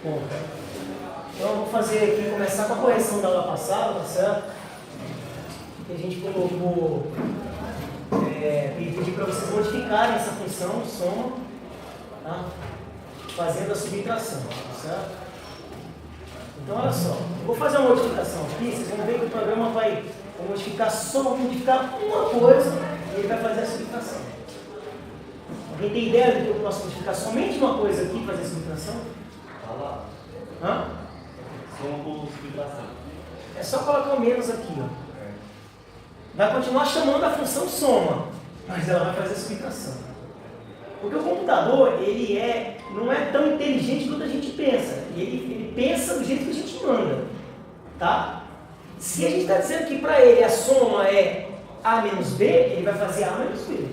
Bom, então eu vou fazer aqui, começar com a correção da aula passada, tá certo? Que a gente colocou, pedi para vocês modificarem essa função soma, tá? Fazendo a subtração, tá certo? Então olha só, eu vou fazer uma modificação aqui, vocês vão ver que o programa vai modificar uma coisa e ele vai fazer a subtração. Alguém tem ideia do que eu posso modificar somente uma coisa aqui e fazer a subtração? Fala. Hã? Soma por subtração. É só colocar o menos aqui, ó. Vai continuar chamando a função soma, mas ela vai fazer a subtração. Porque o computador, ele não é tão inteligente quanto a gente pensa. Ele pensa do jeito que a gente manda, tá? Se a gente está dizendo que para ele a soma é A menos B, ele vai fazer A menos B.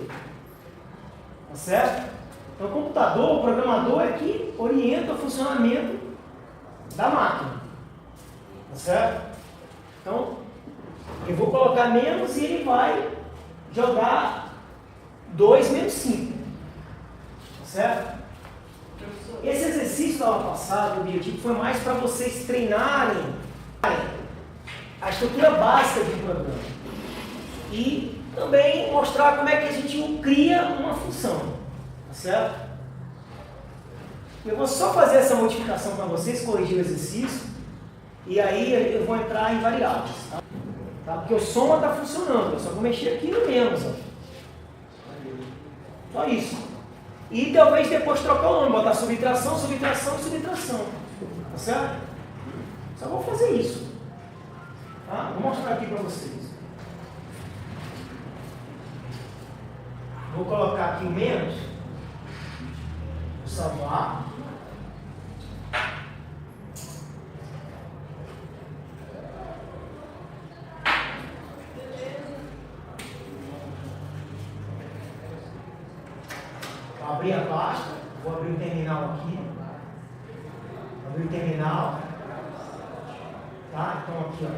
Tá certo? Então o computador, o programador é que orienta o funcionamento da máquina. Tá certo? Então, eu vou colocar menos e ele vai jogar 2 menos 5. Tá certo? Esse exercício da aula passada, o biotipo, foi mais para vocês treinarem a estrutura básica de um programa. E também mostrar como é que a gente cria uma função. Tá certo? Eu vou só fazer essa modificação para vocês, corrigir o exercício. E aí eu vou entrar em variáveis. Tá? Porque o soma está funcionando. Eu só vou mexer aqui no menos. Ó. Só isso. E talvez depois trocar o nome, botar subtração, subtração e subtração. Tá certo? Só vou fazer isso. Tá? Vou mostrar aqui para vocês. Vou colocar aqui o menos. Vou salvar. Vou abrir a pasta. Vou abrir o terminal aqui. Abrir o terminal. Tá? Então aqui, ó.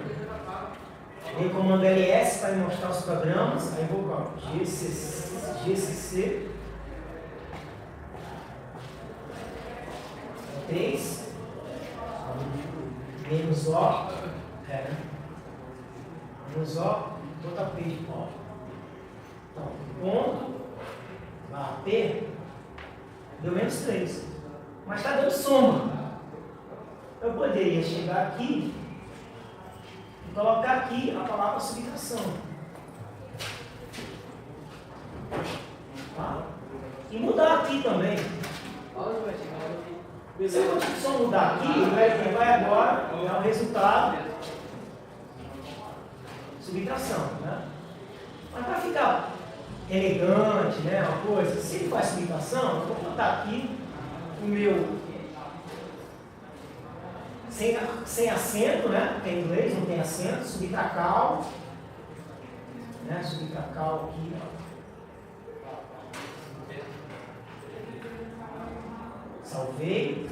Vem o comando ls para mostrar os programas. Aí vou colocar gcc 3 menos o menos o JP de pó. Então, ponto barra P deu menos 3. Mas está dando soma. Eu poderia chegar aqui e colocar aqui a palavra subtração. Tá? E mudar aqui também. Se eu só mudar aqui, ele vai agora dar o resultado subtração. Né? Mas para ficar elegante, né, uma coisa, se ele faz subtração, eu vou botar aqui o meu sem acento, né? Porque em inglês não tem acento, subtracal, né? Subtracal aqui, salvei.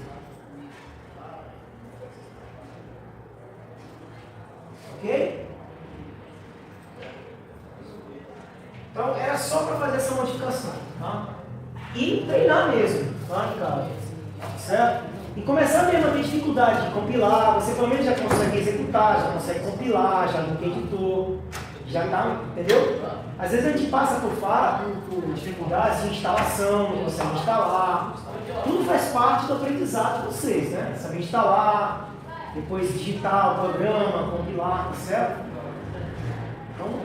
Ok? Então era só para fazer essa modificação, tá? E treinar mesmo, tá, em casa, certo? E começar mesmo a ter dificuldade de compilar, você pelo menos já consegue executar, já consegue compilar, já no editor, já tá, entendeu? Às vezes a gente passa por dificuldades de instalação, não consegue instalar. Tudo faz parte do aprendizado de vocês, né? Saber instalar, depois digitar o programa, compilar, tá certo? Então,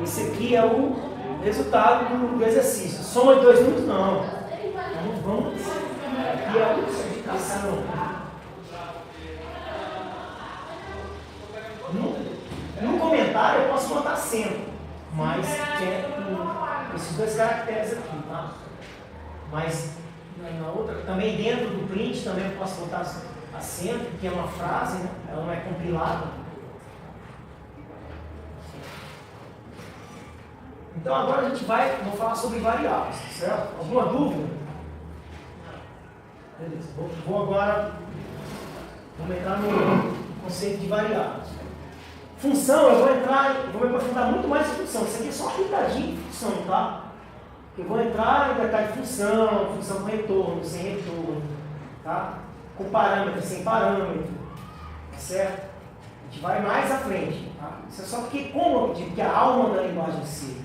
esse aqui é o resultado do exercício. Soma de 2 números, não. Vamos. Aqui é a subtração. No comentário eu posso botar acento, mas esses 2 caracteres aqui, tá? Mas na outra, também dentro do print também eu posso botar acento, que é uma frase, né? Ela não é compilada. Então agora a gente vou falar sobre variáveis, certo? Alguma dúvida? Beleza. Vamos entrar no conceito de variáveis. Função, eu vou me aprofundar muito mais em função. Isso aqui é só uma pitadinha de função, tá? Eu vou entrar em detalhe de função com retorno, sem retorno, tá? com parâmetro, sem parâmetro, tá certo? A gente vai mais à frente, tá? Isso é só porque, como eu digo que a alma da linguagem C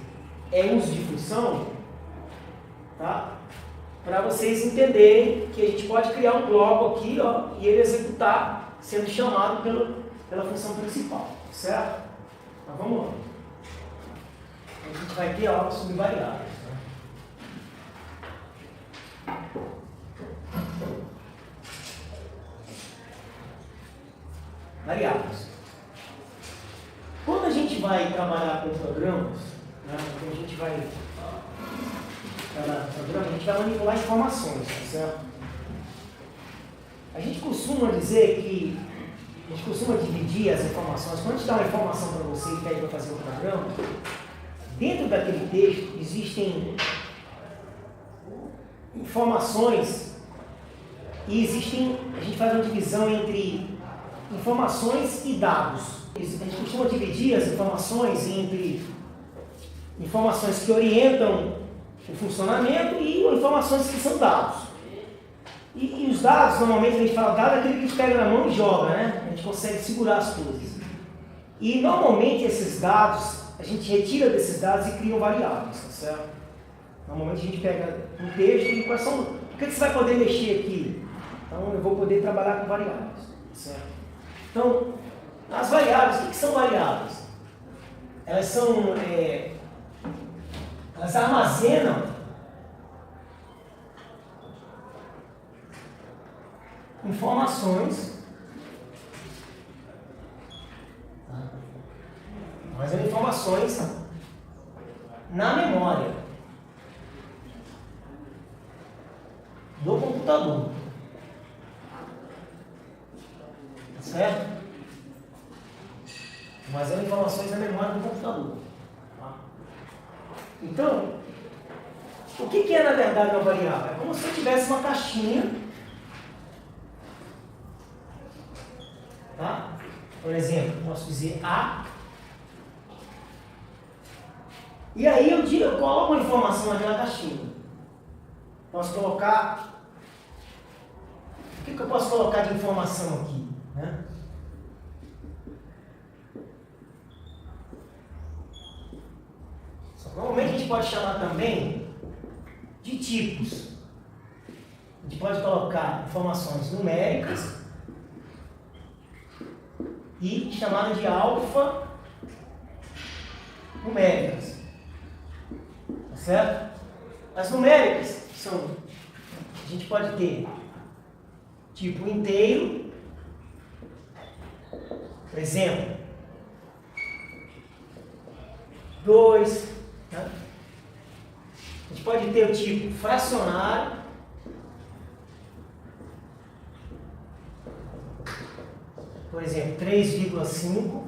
é uso de função, tá? Para vocês entenderem que a gente pode criar um bloco aqui, ó, e ele executar sendo chamado pela função principal, certo? Então vamos lá. A gente vai ter aula sobre variáveis. Tá? Variáveis. Quando a gente vai trabalhar com programas, né, quando a gente vai trabalhar com programas, a gente vai manipular informações, tá certo? A gente costuma dizer que a gente costuma dividir as informações. Quando a gente dá uma informação para você e pede para fazer um programa, dentro daquele texto existem informações e existem, a gente faz uma divisão entre informações e dados. A gente costuma dividir as informações entre informações que orientam o funcionamento e informações que são dados. E os dados, normalmente a gente fala dado é aquele que a gente pega na mão e joga, né? A gente consegue segurar as coisas. E normalmente esses dados, a gente retira desses dados e cria variáveis, tá certo? Normalmente a gente pega um texto e quais são. O que você vai poder mexer aqui? Então eu vou poder trabalhar com variáveis, tá certo? Então, as variáveis, o que são variáveis? Elas são. Elas armazenam informações, na memória do computador, certo? Armazenam informações na memória do computador. Então, o que é na verdade uma variável? É como se eu tivesse uma caixinha. Tá? Por exemplo, posso dizer A. E aí eu coloco uma informação naquela caixinha. Posso colocar. O que eu posso colocar de informação aqui? Né? Normalmente a gente pode chamar também de tipos. A gente pode colocar informações numéricas e chamada de alfanuméricas, tá certo? As numéricas são, a gente pode ter tipo inteiro, por exemplo, 2, né? A gente pode ter o tipo fracionário, por exemplo, 3,5,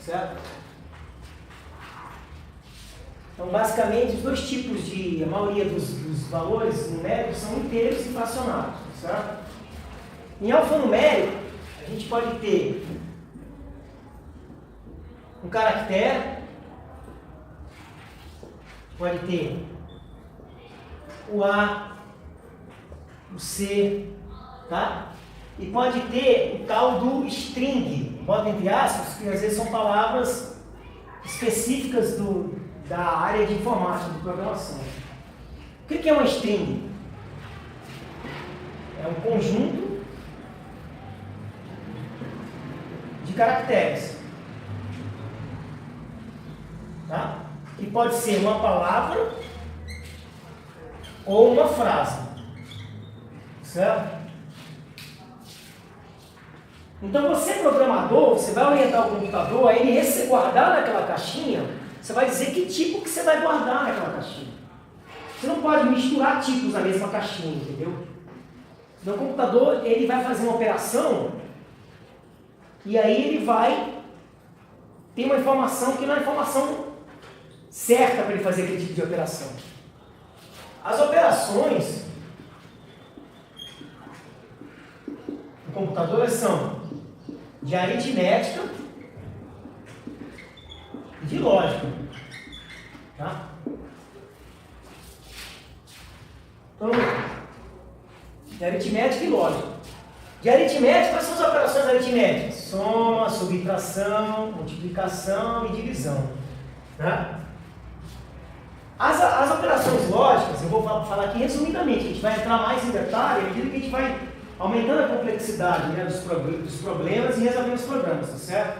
certo? Então, basicamente, os dois tipos a maioria dos valores numéricos são inteiros e fracionários, certo? Em alfanumérico, a gente pode ter um caractere, pode ter o A, o C, tá? E pode ter o tal do string, bota entre aspas, que às vezes são palavras específicas da área de informática, de programação. O que é uma string? É um conjunto de caracteres, tá? Que pode ser uma palavra ou uma frase, certo? Então você, programador, você vai orientar o computador a ele guardar naquela caixinha, você vai dizer que tipo que você vai guardar naquela caixinha. Você não pode misturar tipos na mesma caixinha, entendeu? Então o computador, ele vai fazer uma operação e aí ele vai ter uma informação que não é informação certa para ele fazer aquele tipo de operação. As operações do computador são de aritmética e de lógica, tá? Então, de aritmética e lógica. De aritmética, quais são as operações aritméticas? Soma, subtração, multiplicação e divisão. Né? As operações lógicas, eu vou falar aqui resumidamente, a gente vai entrar mais em detalhe à medida que a gente vai aumentando a complexidade, né, dos problemas e resolvendo os problemas, tá certo?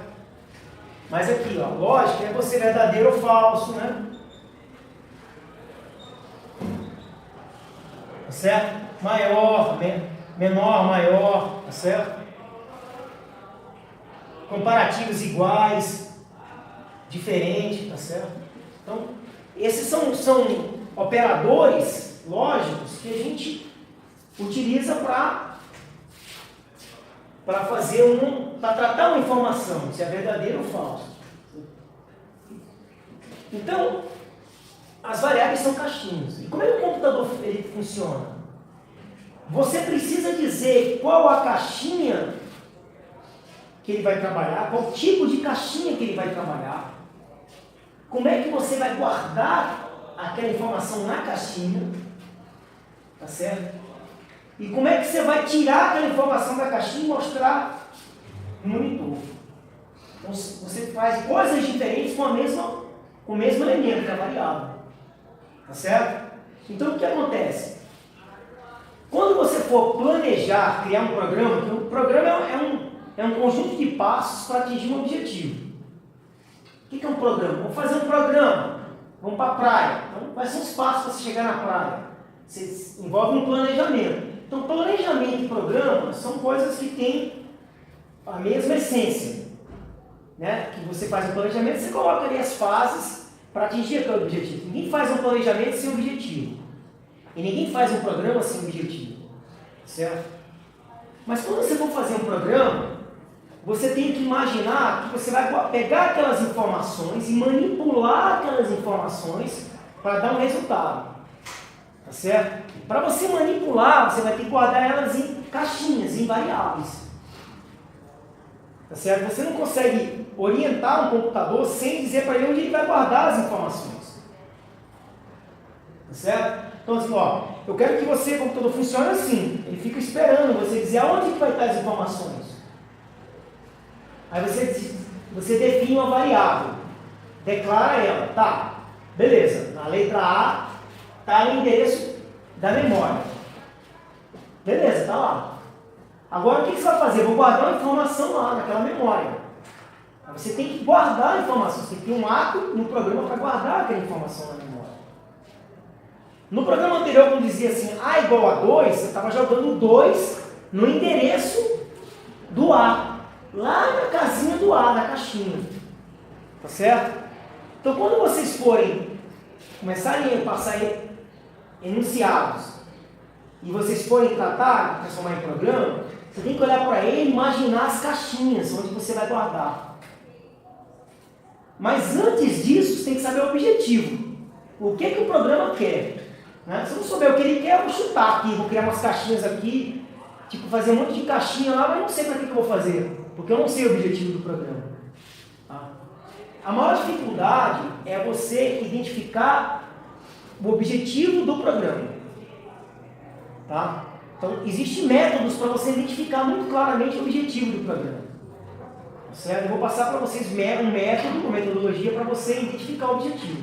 Mas aqui, ó, lógica é você verdadeiro ou falso, né? Tá certo? Maior, menor, maior, tá certo? Comparativos iguais, diferente, tá certo? Então, esses são operadores lógicos que a gente utiliza para para tratar uma informação, se é verdadeiro ou falso. Então, as variáveis são caixinhas. E como é que o computador ele funciona? Você precisa dizer qual a caixinha que ele vai trabalhar, qual tipo de caixinha que ele vai trabalhar, como é que você vai guardar aquela informação na caixinha, tá certo? E como é que você vai tirar aquela informação da caixinha e mostrar no monitor. Então você faz coisas diferentes com o mesmo elemento, que é a variável. Tá certo? Então o que acontece? Quando você for planejar, criar um programa, que um programa é um conjunto de passos para atingir um objetivo. O que é um programa? Vamos fazer um programa. Vamos para a praia. Então, quais são os passos para você chegar na praia? Você envolve um planejamento. Então, planejamento e programa são coisas que têm a mesma essência. Né? Que você faz um planejamento, você coloca ali as fases para atingir aquele objetivo. Ninguém faz um planejamento sem objetivo. E ninguém faz um programa sem objetivo. Certo? Mas quando você for fazer um programa, você tem que imaginar que você vai pegar aquelas informações e manipular aquelas informações para dar um resultado. Tá certo? Para você manipular, você vai ter que guardar elas em caixinhas, em variáveis. Tá certo? Você não consegue orientar um computador sem dizer para ele onde ele vai guardar as informações. Tá certo? Então assim, ó, eu quero que você, o computador, funcione assim. Ele fica esperando você dizer aonde que vai estar as informações. Aí você define uma variável, declara ela, tá, beleza, na letra A está o endereço da memória. Beleza, está lá. Agora o que você vai fazer? Eu vou guardar uma informação lá naquela memória. Aí você tem que guardar a informação, você tem que ter um ato no programa para guardar aquela informação na memória. No programa anterior, quando dizia assim, A igual a 2, você estava jogando 2 no endereço do A. Lá na casinha do A, na caixinha. Tá certo? Então, quando vocês forem começarem a passar enunciados e vocês forem tratar, transformar em programa, você tem que olhar para ele e imaginar as caixinhas onde você vai guardar. Mas antes disso, você tem que saber o objetivo. O que o programa quer. Né? Se eu não souber o que ele quer, eu vou chutar aqui, vou criar umas caixinhas aqui, tipo fazer um monte de caixinha lá, mas não sei para que eu vou fazer. Porque eu não sei o objetivo do programa. Tá? A maior dificuldade é você identificar o objetivo do programa. Tá? Então, existem métodos para você identificar muito claramente o objetivo do programa. Certo? Eu vou passar para vocês um método, uma metodologia para você identificar o objetivo.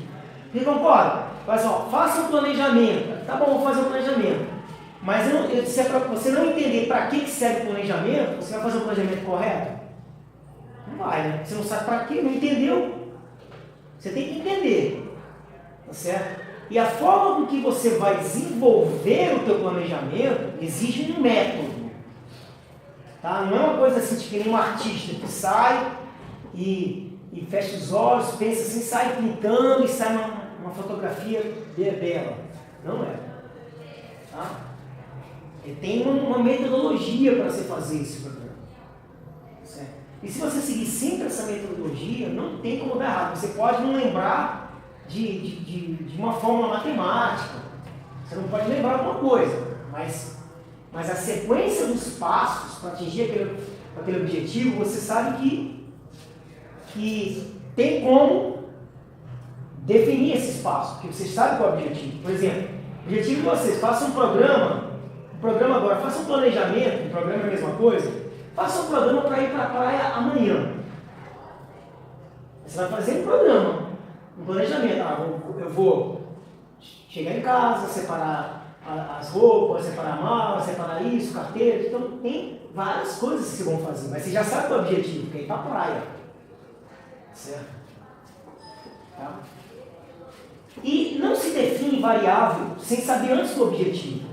Você concorda? Olha só, faça um planejamento. Tá bom, vou fazer um planejamento. Mas se é para você não entender para que serve o planejamento, você vai fazer o planejamento correto? Não vai, né? Você não sabe para que, não entendeu? Você tem que entender. Tá certo? E a forma com que você vai desenvolver o teu planejamento exige um método. Tá? Não é uma coisa assim, tipo que nem um artista que sai e fecha os olhos, pensa assim, sai pintando e sai uma fotografia bela. Não é. Tá? Ele tem uma metodologia para você fazer esse programa. Certo? E se você seguir sempre essa metodologia, não tem como dar errado. Você pode não lembrar de uma fórmula matemática. Você não pode lembrar alguma coisa. Mas a sequência dos passos para atingir aquele objetivo, você sabe que tem como definir esses passos. Porque você sabe qual é o objetivo. Por exemplo, o objetivo de vocês, façam um programa o programa agora, faça um planejamento, o programa é a mesma coisa, faça um programa para ir para a praia amanhã. Você vai fazer um programa, um planejamento. Eu vou chegar em casa, separar as roupas, separar a mala, separar isso, carteira. Então tem várias coisas que vocês vão fazer, mas você já sabe o objetivo, que é ir para a praia. Certo? Tá? E não se define variável sem saber antes do objetivo.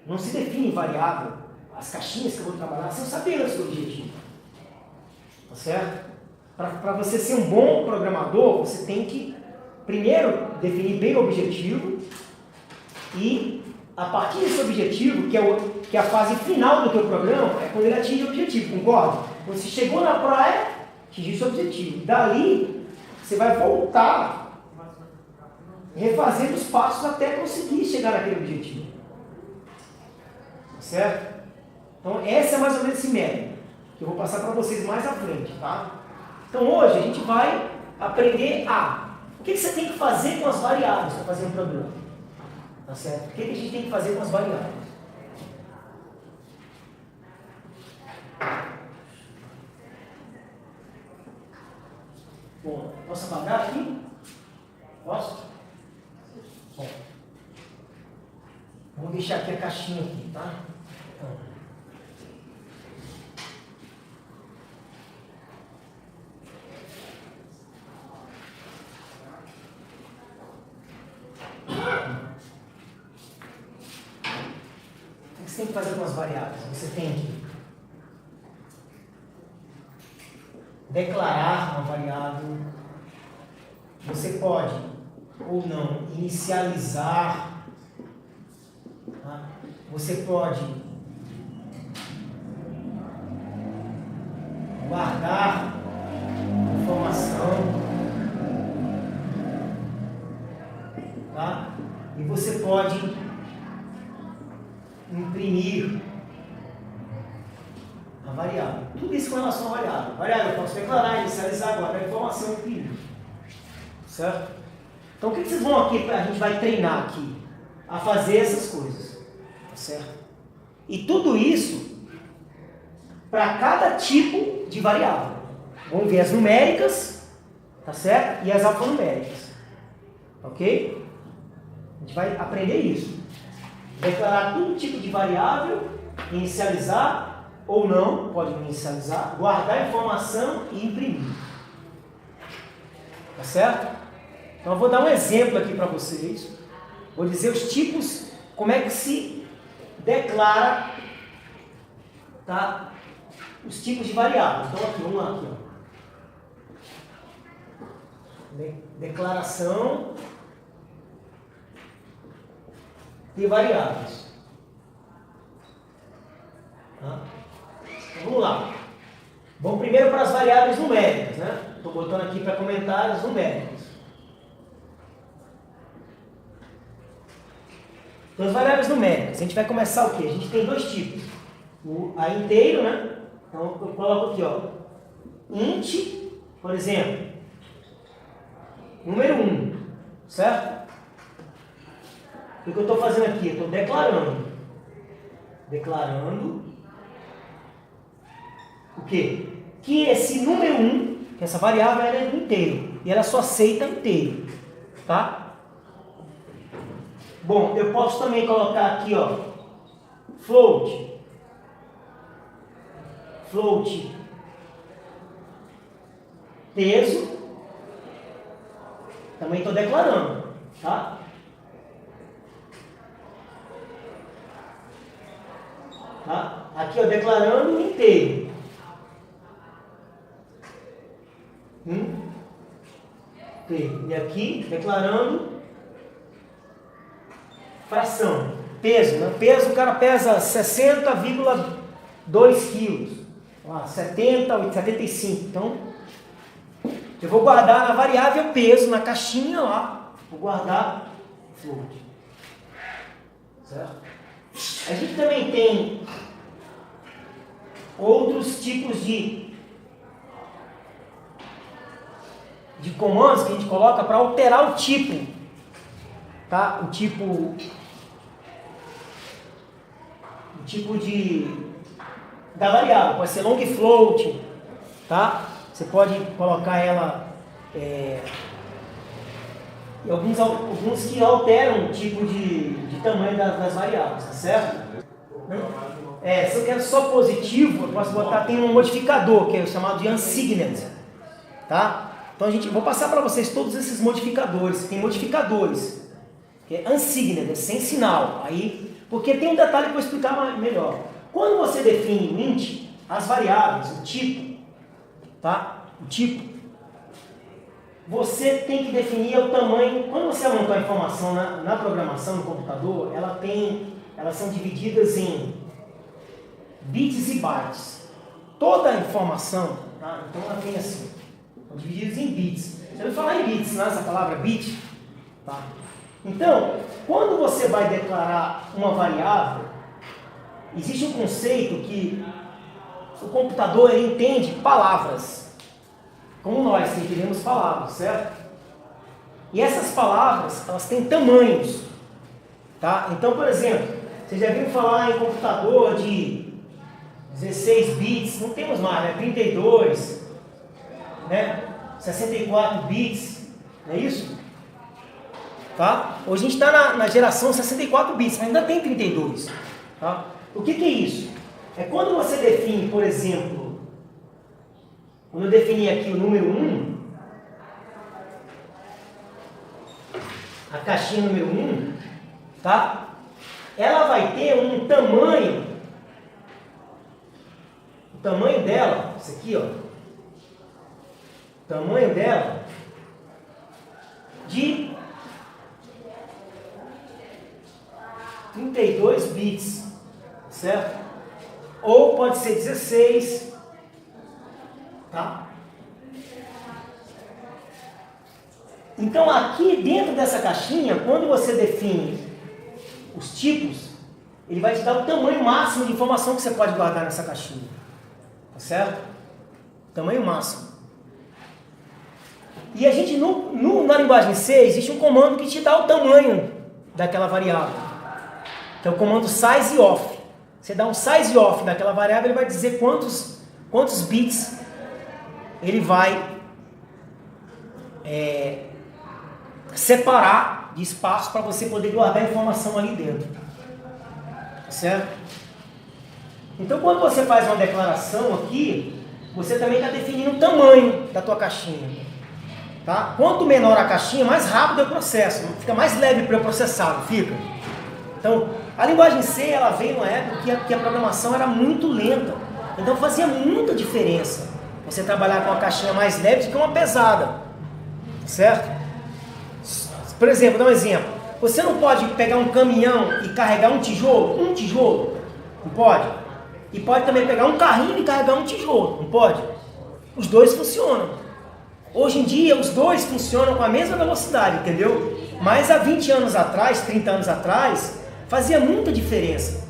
Não se define variável, as caixinhas que eu vou trabalhar, sem saber antes do objetivo. Tá certo? Para você ser um bom programador, você tem que, primeiro, definir bem o objetivo e, a partir desse objetivo, que é a fase final do teu programa, é quando ele atinge o objetivo, concorda? Você chegou na praia, atingiu seu objetivo. Dali, você vai voltar, refazendo os passos até conseguir chegar naquele objetivo. Certo? Então, essa é mais ou menos esse método, que eu vou passar para vocês mais à frente, tá? Então, hoje, a gente vai aprender o que você tem que fazer com as variáveis para fazer um programa. Tá certo? O que a gente tem que fazer com as variáveis? Bom, posso apagar aqui? Posso? Bom, vamos deixar aqui a caixinha aqui, tá? O que você tem que fazer com as variáveis? Você tem que declarar uma variável. Você pode ou não inicializar. Tá? Você pode guardar informação. Tá? E você pode imprimir a variável. Tudo isso com relação à variável. Variável eu posso declarar, inicializar, guardar a informação e imprimir. Certo? Então o que vocês vão aqui, a gente vai treinar aqui? A fazer essas coisas. Tá certo? E tudo isso para cada tipo de variável. Vamos ver as numéricas, tá certo? E as alfanuméricas. Ok? A gente vai aprender isso. Declarar todo tipo de variável, inicializar ou não, pode inicializar, guardar informação e imprimir. Tá certo? Então eu vou dar um exemplo aqui para vocês. Vou dizer os tipos, como é que se declara, tá? Os tipos de variáveis. Então aqui, vamos lá, aqui, ó. Declaração de variáveis. Tá? Então, vamos lá. Vamos primeiro para as variáveis numéricas, né? Estou botando aqui para comentários numéricos. Então, as variáveis numéricas, a gente vai começar o quê? A gente tem dois tipos. A inteiro, né? Então, eu coloco aqui, ó. Int, por exemplo, número 1, certo? O que eu estou fazendo aqui? Eu estou declarando. Declarando o quê? Que esse número 1, que essa variável ela é inteiro. E ela só aceita inteiro. Tá? Bom, eu posso também colocar aqui, ó. Float. Float. Peso. Também estou declarando. Tá? Tá? Aqui, ó, declarando inteiro. E aqui, declarando fração. Peso, né? Peso, o cara pesa 60,2 quilos. 70, 75. Então, eu vou guardar na variável peso, na caixinha lá. Vou guardar float. Certo? A gente também tem outros tipos de comandos que a gente coloca para alterar o tipo, tá? O tipo tipo da variável. Pode ser long float, tá? Você pode colocar ela alguns que alteram o tipo de tamanho das variáveis, tá certo? Se eu quero só positivo, eu posso botar, tem um modificador que é chamado de unsigned, tá? Então vou passar para vocês todos esses modificadores. Tem modificadores que é unsigned, é sem sinal. Aí, porque tem um detalhe que eu vou explicar melhor. Quando você define em int as variáveis, o tipo, tá? O tipo, você tem que definir o tamanho. Quando você monta a informação na programação, no computador, elas são divididas em bits e bytes. Toda a informação, tá? Então ela tem assim, são divididas em bits. Você vai falar em bits, né? Essa palavra bit, tá? Então, quando você vai declarar uma variável, existe um conceito que o computador ele entende palavras, como nós que entendemos palavras, certo? E essas palavras, elas têm tamanhos, tá? Então, por exemplo, você já viu falar em computador de 16 bits, não temos mais, né? 32, né? 64 bits, não é isso? Tá? Hoje a gente está na geração 64 bits, mas ainda tem 32. Tá? O que é isso? É quando você define, por exemplo, quando eu defini aqui o número 1, a caixinha número 1, tá? Ela vai ter um tamanho, o tamanho dela, isso aqui, ó, o tamanho dela de 32 bits, certo? Ou pode ser 16, tá? Então aqui dentro dessa caixinha, quando você define os tipos, ele vai te dar o tamanho máximo de informação que você pode guardar nessa caixinha, tá certo? Tamanho máximo. E a gente, na linguagem C, existe um comando que te dá o tamanho daquela variável, que é o comando sizeOf. Você dá um sizeOf daquela variável, ele vai dizer quantos bits ele vai separar de espaço para você poder guardar a informação ali dentro. Certo? Então, quando você faz uma declaração aqui, você também está definindo o tamanho da tua caixinha. Tá? Quanto menor a caixinha, mais rápido é o processo. Fica mais leve para eu processar, não fica? Então, a linguagem C, ela veio numa época que a programação era muito lenta. Então, fazia muita diferença você trabalhar com uma caixinha mais leve do que uma pesada. Certo? Por exemplo, vou dar um exemplo. Você não pode pegar um caminhão e carregar um tijolo? Não pode? E pode também pegar um carrinho e carregar um tijolo? Não pode? Os dois funcionam. Hoje em dia, os dois funcionam com a mesma velocidade, entendeu? Mas há 20 anos atrás, 30 anos atrás, fazia muita diferença.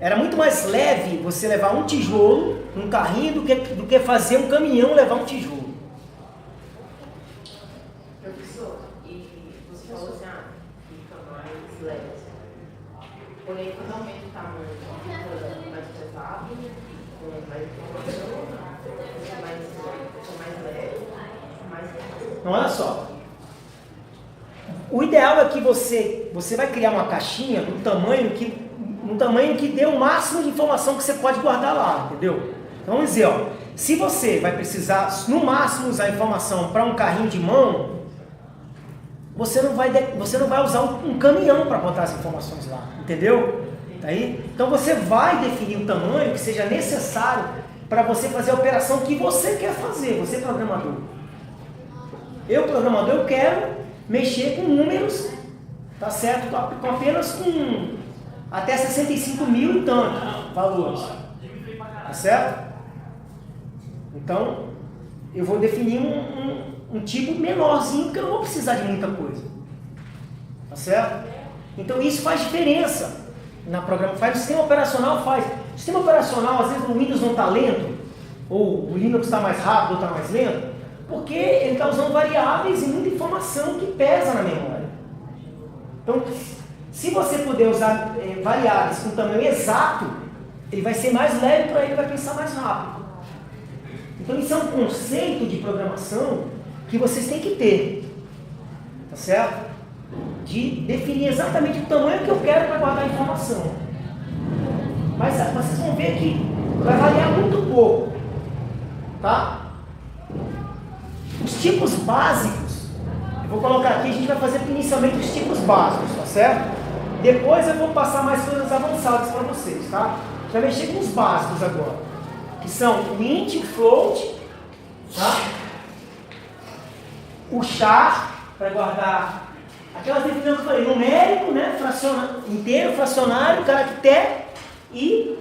Era muito mais leve você levar um tijolo num carrinho do que fazer um caminhão levar um tijolo. Professor, e você falou assim, fica mais leve. Porém, quando aumenta o tamanho, fica mais pesado, mais informação, fica mais leve, mais... Então, olha só. O ideal é que você vai criar uma caixinha no tamanho que dê o máximo de informação que você pode guardar lá, entendeu? Então, vamos dizer, ó, se você vai precisar, no máximo, usar informação para um carrinho de mão, você não vai usar um caminhão para botar as informações lá, entendeu? Aí, então, você vai definir o tamanho que seja necessário para você fazer a operação que você quer fazer, você programador. Eu, programador, eu quero mexer com números, tá certo? Com apenas até 65 mil e tanto valores, tá certo? Então, eu vou definir um tipo menorzinho, porque eu não vou precisar de muita coisa, tá certo? Então, isso faz diferença na programação. O sistema operacional faz. O sistema operacional, às vezes, o Windows não está lento, ou o Linux está mais rápido ou está mais lento, porque ele está usando variáveis e muita informação que pesa na memória. Então, Se você puder usar variáveis com tamanho exato, ele vai ser mais leve para ele, vai pensar mais rápido. Então isso é um conceito de programação que vocês têm que ter, tá certo? De definir exatamente o tamanho que eu quero para guardar a informação. Mas vocês vão ver que vai variar muito pouco, tá? Os tipos básicos, eu vou colocar aqui, a gente vai fazer inicialmente os tipos básicos, tá certo? Depois eu vou passar mais coisas avançadas para vocês, tá? Já mexer com os básicos agora, que são o int, o float, tá? O char, para guardar aquelas definições que eu falei, numérico, né? Inteiro, fracionário, caractere e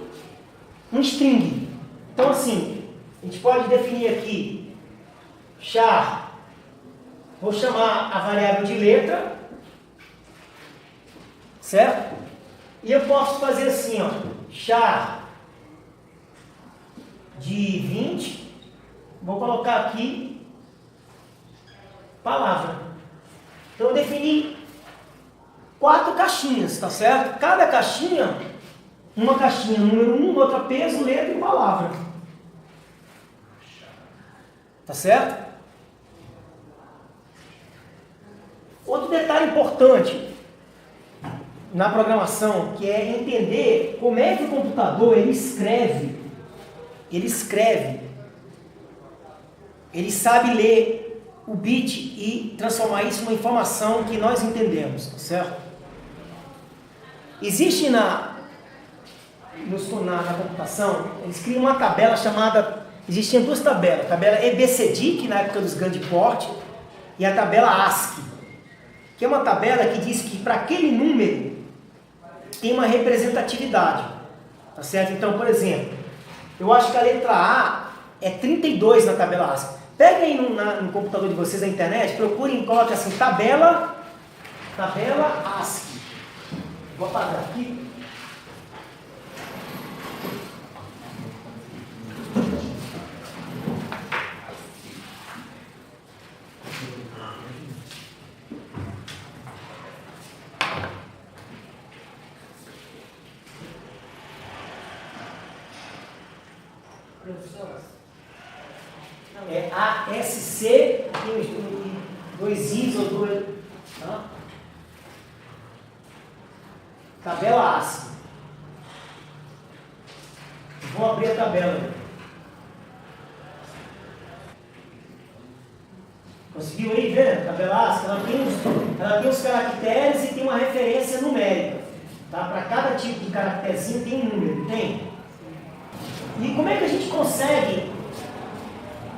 um string. Então assim, a gente pode definir aqui char, vou chamar a variável de letra, certo? E eu posso fazer assim, ó, char de 20, vou colocar aqui palavra. Então eu defini 4 caixinhas, tá certo? Cada caixinha, uma caixinha número 1, outra peso, letra e palavra. Tá certo? Outro detalhe importante na programação, que é entender como é que o computador ele sabe ler o bit e transformar isso numa informação que nós entendemos, tá certo? Existe na computação, eles criam uma tabela chamada, existiam 2 tabelas, a tabela EBCDIC, que na época dos grande porte, e a tabela ASCII, que é uma tabela que diz que para aquele número tem uma representatividade, tá certo? Então, por exemplo, eu acho que a letra A é 32 na tabela ASCII. Peguem aí no computador de vocês, na internet, procurem, coloquem assim, tabela ASCII. Vou apagar aqui. É ASC, tem 2 Is ou 2. Tá? Tabela ASCII. Vou abrir a tabela. Conseguiu aí ver? Tabela ASCII, ela tem os caracteres e tem uma referência numérica. Tá? Para cada tipo de caracterezinho tem um número, tem? E como é que a gente consegue,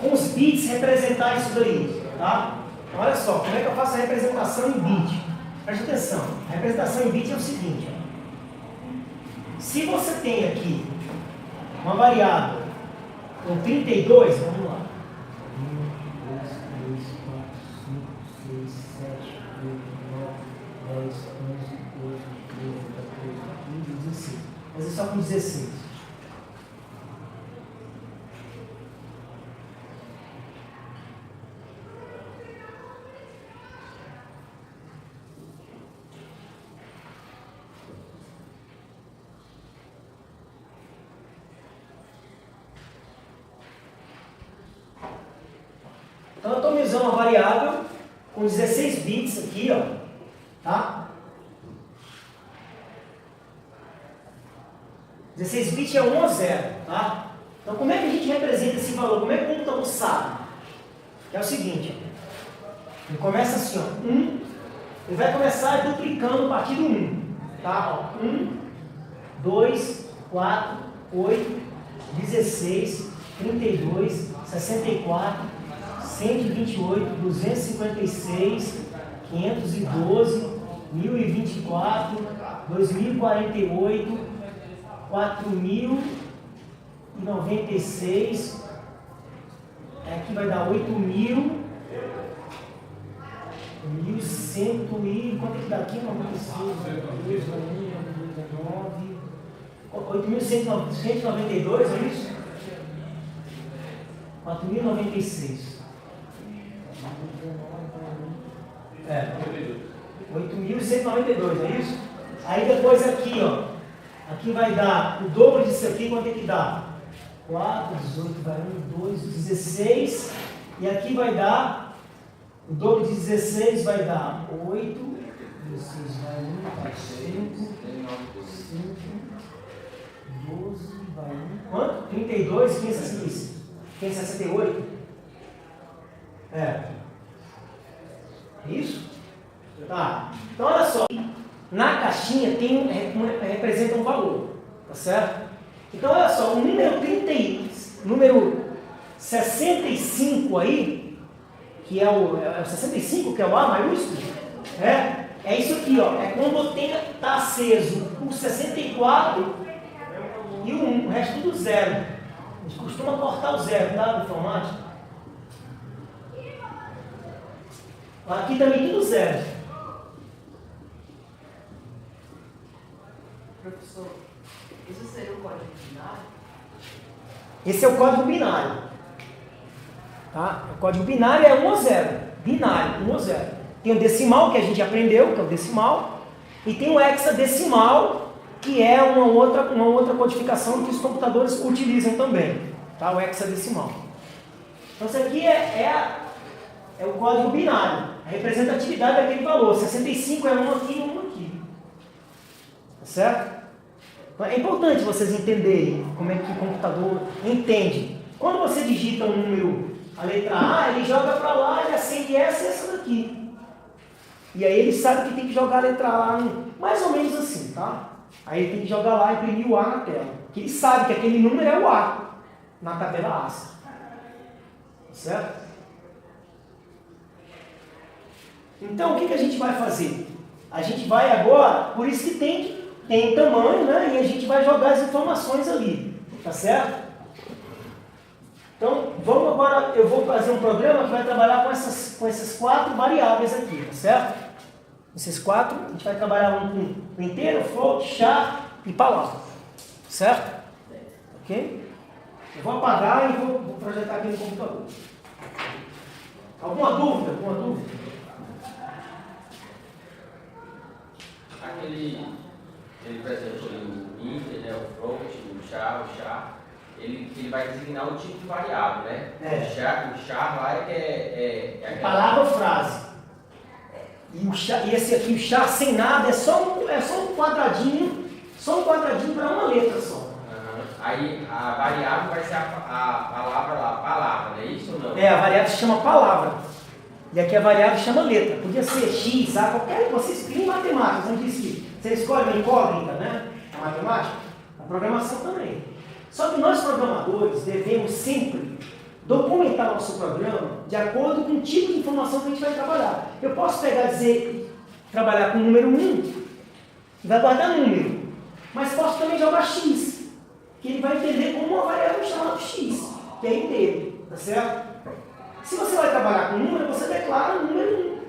com os bits, representar isso daí? Tá? Então, olha só, como é que eu faço a representação em bit? Preste atenção, a representação em bit é o seguinte: se você tem aqui uma variável com 32, vamos lá. 1, 2, 3, 4, 5, 6, 7, 8, 9, 10, 11, 12, 13, 14, 15, 16. Mas é só com 16. Então eu estou usando uma variável com 16 bits aqui, ó, tá? 16 bits é 1 ou 0, tá? Então como é que a gente representa esse valor? Como é que o computador sabe? É o seguinte, ó, ele começa assim, ó, 1, ele vai começar duplicando a partir do 1, tá? Ó, 1, 2, 4, 8, 16, 32, 64, 128, 256, 512, 1024, 2048, 4096, aqui vai dar 8.000, 1.100 e... quanto é que dá aqui? 96, 8.192, é isso? 4.096. É. 8.192, é isso? Aí depois aqui, ó. Aqui vai dar o dobro disso aqui, quanto é que dá? 4, 18 vai 1, 2, 16. E aqui vai dar, o dobro de 16 vai dar 8, 16 vai 1, 5, 12 vai 1. Quanto? 32, 568? É. Isso? Tá. Então olha só. Na caixinha tem representa um valor. Tá certo? Então olha só, o número 31, número 65 aí, que é o 65, que é o A maiúsculo, é isso aqui, ó. É quando está aceso o 64 e o 1, o resto tudo zero. A gente costuma cortar o zero, tá? No informática. Aqui também tudo zero. Professor, isso seria o código binário? Esse é o código binário. Tá? O código binário é 1 ou 0. Binário, 1 ou 0. Tem o decimal, que a gente aprendeu, que é o decimal. E tem o hexadecimal, que é uma outra codificação que os computadores utilizam também. Tá? O hexadecimal. Então isso aqui é o código binário. A representatividade daquele valor. 65 é 1 aqui e 1 aqui. Tá certo? Então, é importante vocês entenderem como é que o computador entende. Quando você digita um número, a letra A, ele joga para lá, ele acende essa e essa daqui. E aí ele sabe que tem que jogar a letra A lá, mais ou menos assim, tá? Aí ele tem que jogar lá e imprimir o A na tela. Porque ele sabe que aquele número é o A na tabela ASCII. Certo? Então, o que a gente vai fazer? A gente vai agora, por isso que tem tamanho, né? E a gente vai jogar as informações ali, tá certo? Então, vamos agora, eu vou fazer um programa que vai trabalhar com essas 4 variáveis aqui, tá certo? Esses 4, a gente vai trabalhar um com inteiro, float, char e palavra, certo? Ok? Eu vou apagar e vou projetar aqui no computador. Alguma dúvida? Ele, por exemplo, o int, né, o float, o char, ele vai designar o tipo de variável, né? O char lá é palavra ou frase. E esse aqui, o char sem nada, é só um quadradinho para uma letra só. Uhum. Aí a variável vai ser a palavra lá, palavra, não é isso ou não? A variável se chama palavra. E aqui a variável chama letra. Podia ser X, A, qualquer. Vocês criam matemática, não disse que você escolhe uma incógnita, né? A matemática, a programação também. Só que nós programadores devemos sempre documentar nosso programa de acordo com o tipo de informação que a gente vai trabalhar. Eu posso pegar e dizer, trabalhar com o número 1, e vai guardar número. Mas posso também jogar X, que ele vai entender como uma variável chamada X, que é inteiro, tá certo? Se você vai trabalhar com número, você declara com número.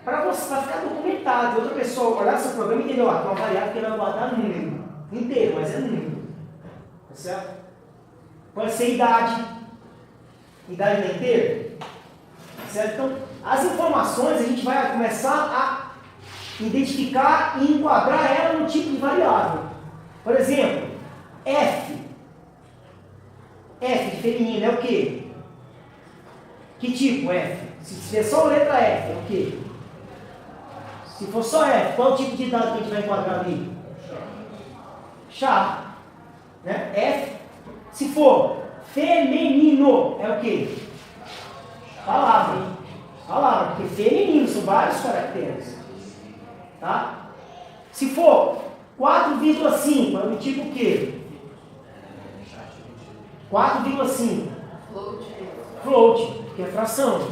Para ficar documentado. Outra pessoa olhar seu programa e entender, tem uma variável que ele vai guardar número. Inteiro, mas é número. Tá certo? Pode ser idade. Idade não é inteiro. Tá certo? Então, as informações a gente vai começar a identificar e enquadrar ela no tipo de variável. Por exemplo, F. F de feminino é o quê? Que tipo F? Se tiver só a letra F, é o quê? Se for só F, qual o tipo de dado que a gente vai enquadrar ali? Char. Né? F. Se for feminino, é o quê? Palavra. Palavra, porque feminino são vários caracteres. Tá? Se for 4,5, é do tipo o quê? 4,5. Float, que é fração.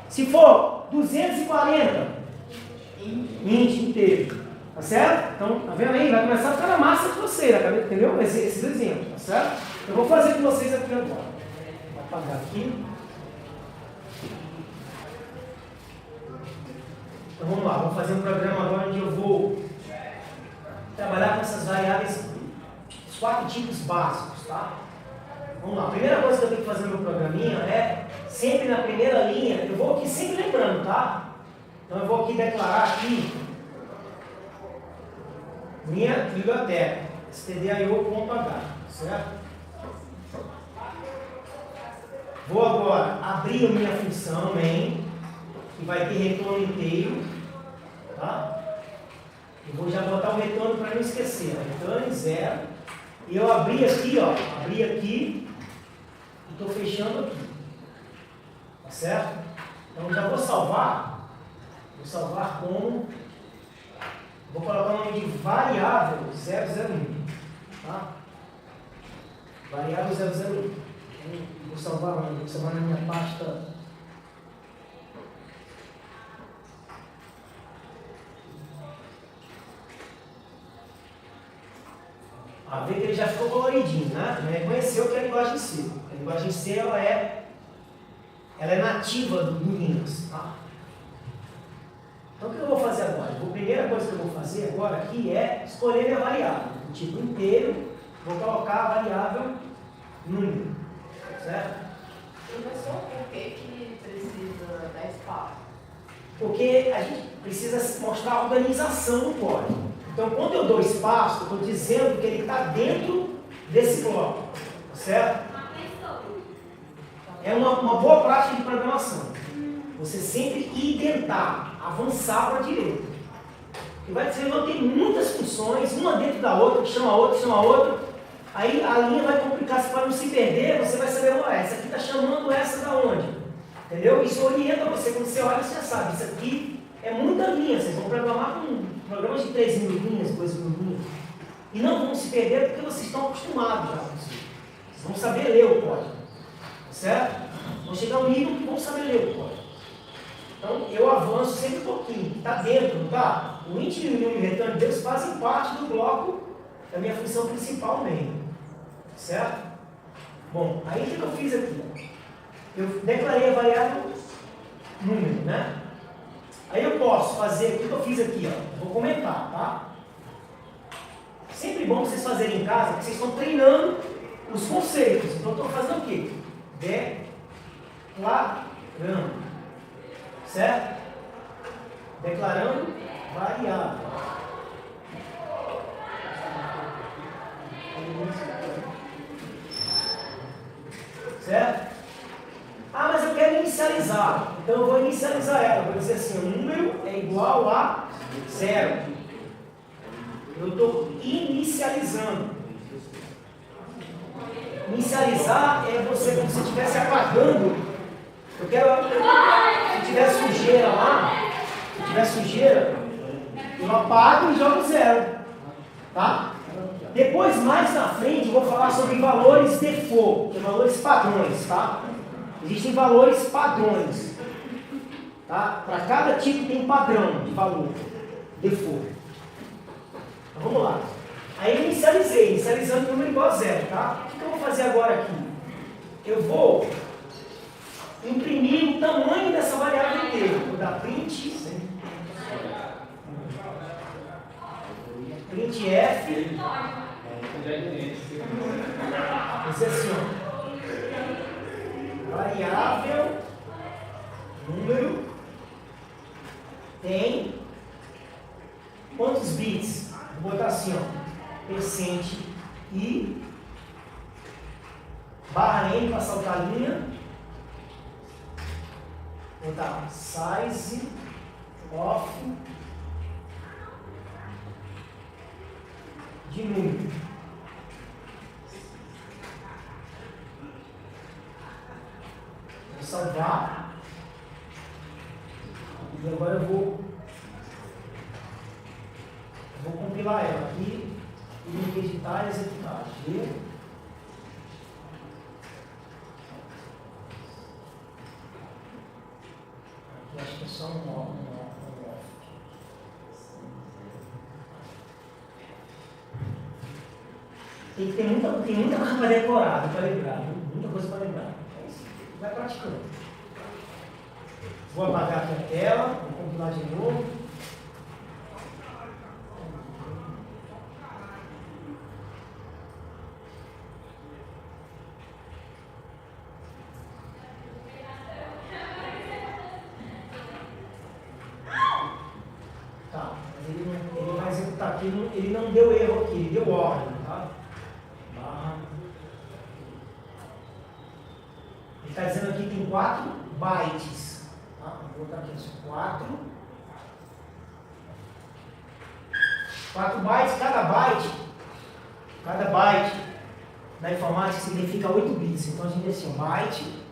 Se for 240, int inteiro. Tá certo? Então, tá vendo aí? Vai começar a ficar na massa de você, entendeu? Esses exemplos, tá certo? Eu vou fazer com vocês aqui agora. Vou apagar aqui. Então vamos lá, vou fazer um programa agora onde eu vou trabalhar com essas variáveis, os 4 tipos básicos, tá? Vamos lá, a primeira coisa que eu tenho que fazer no meu programinha é, sempre na primeira linha, eu vou aqui sempre lembrando, tá? Então eu vou aqui declarar aqui minha biblioteca, stdio.h, certo? Vou agora abrir a minha função main, que vai ter retorno inteiro, tá? E vou já botar o retorno para não esquecer, retorno 0. E eu abri aqui, ó, abri aqui e estou fechando aqui, tá certo? Então já vou salvar como, vou colocar o nome de variável 001, tá? Variável 001. Vou salvar onde? Vou salvar na minha pasta. Vê que ele já ficou coloridinho, né? Ele reconheceu que é a linguagem C. A linguagem C ela é nativa do Linux, tá? Então o que eu vou fazer agora? A primeira coisa que eu vou fazer agora aqui é escolher minha variável. O tipo inteiro, vou colocar a variável número, certo? Professor, por que precisa dar espaço? Porque a gente precisa mostrar a organização do código. Então, quando eu dou espaço, eu estou dizendo que ele está dentro desse bloco, certo? É uma boa prática de programação. Você sempre identar, avançar para a direita. E você vai ter muitas funções, uma dentro da outra, que chama a outra, chama a outra. Aí a linha vai complicar, para não se perder, você vai saber, essa aqui está chamando essa da onde? Entendeu? Isso orienta você, quando você olha, você já sabe, isso aqui é muita linha, vocês vão programar com programas de 3.000 linhas, 2.000 linhas. E não vão se perder porque vocês estão acostumados já com isso. Vocês vão saber ler o código, certo? Vão chegar a um nível que vão saber ler o código. Então eu avanço sempre um pouquinho, está dentro, não está? O int e o return de Deus fazem parte do bloco da minha função principal mesmo. Certo? Bom, aí o que eu fiz aqui? Eu declarei a variável número, né? Aí eu posso fazer o que eu fiz aqui, ó. Eu vou comentar, tá? Sempre bom vocês fazerem em casa, porque vocês estão treinando os conceitos. Então eu estou fazendo o quê? Declarando. Certo? Declarando variável. Certo? Mas eu quero inicializar. Então eu vou inicializar ela. Vou dizer assim, o número é igual a 0. Eu estou inicializando. Inicializar é você como se estivesse apagando. Eu quero. Se tiver sujeira lá, eu apago e jogo 0. Tá? Depois, mais na frente, eu vou falar sobre valores default, que é valores padrões, tá? Existem valores padrões, tá? Para cada tipo tem um padrão de valor, default. Então, vamos lá. Aí eu inicializando o número igual a 0, tá? O que eu vou fazer agora aqui? Eu vou imprimir o tamanho dessa variável inteira. Vou dar printf, vou dizer assim, ó, variável número tem quantos bits? Vou botar assim, ó, percent i barra n para saltar a linha, vou botar size of de número. Vou salvar. E agora eu vou compilar ela aqui e editar e executar. Aqui acho que é só um off. Tem muita coisa para decorar, para lembrar, muita coisa para lembrar. É isso. Vai praticando. Vou apagar aqui a tela, vou compilar de novo. Tá, mas ele vai executar aqui ele não deu erro aqui, ele deu ordem, tá? Barra. Ele está dizendo aqui que tem 4 bytes. Tá? Vou botar aqui os 4 bytes, cada byte na informática significa 8 bits. Então a gente diz assim, byte.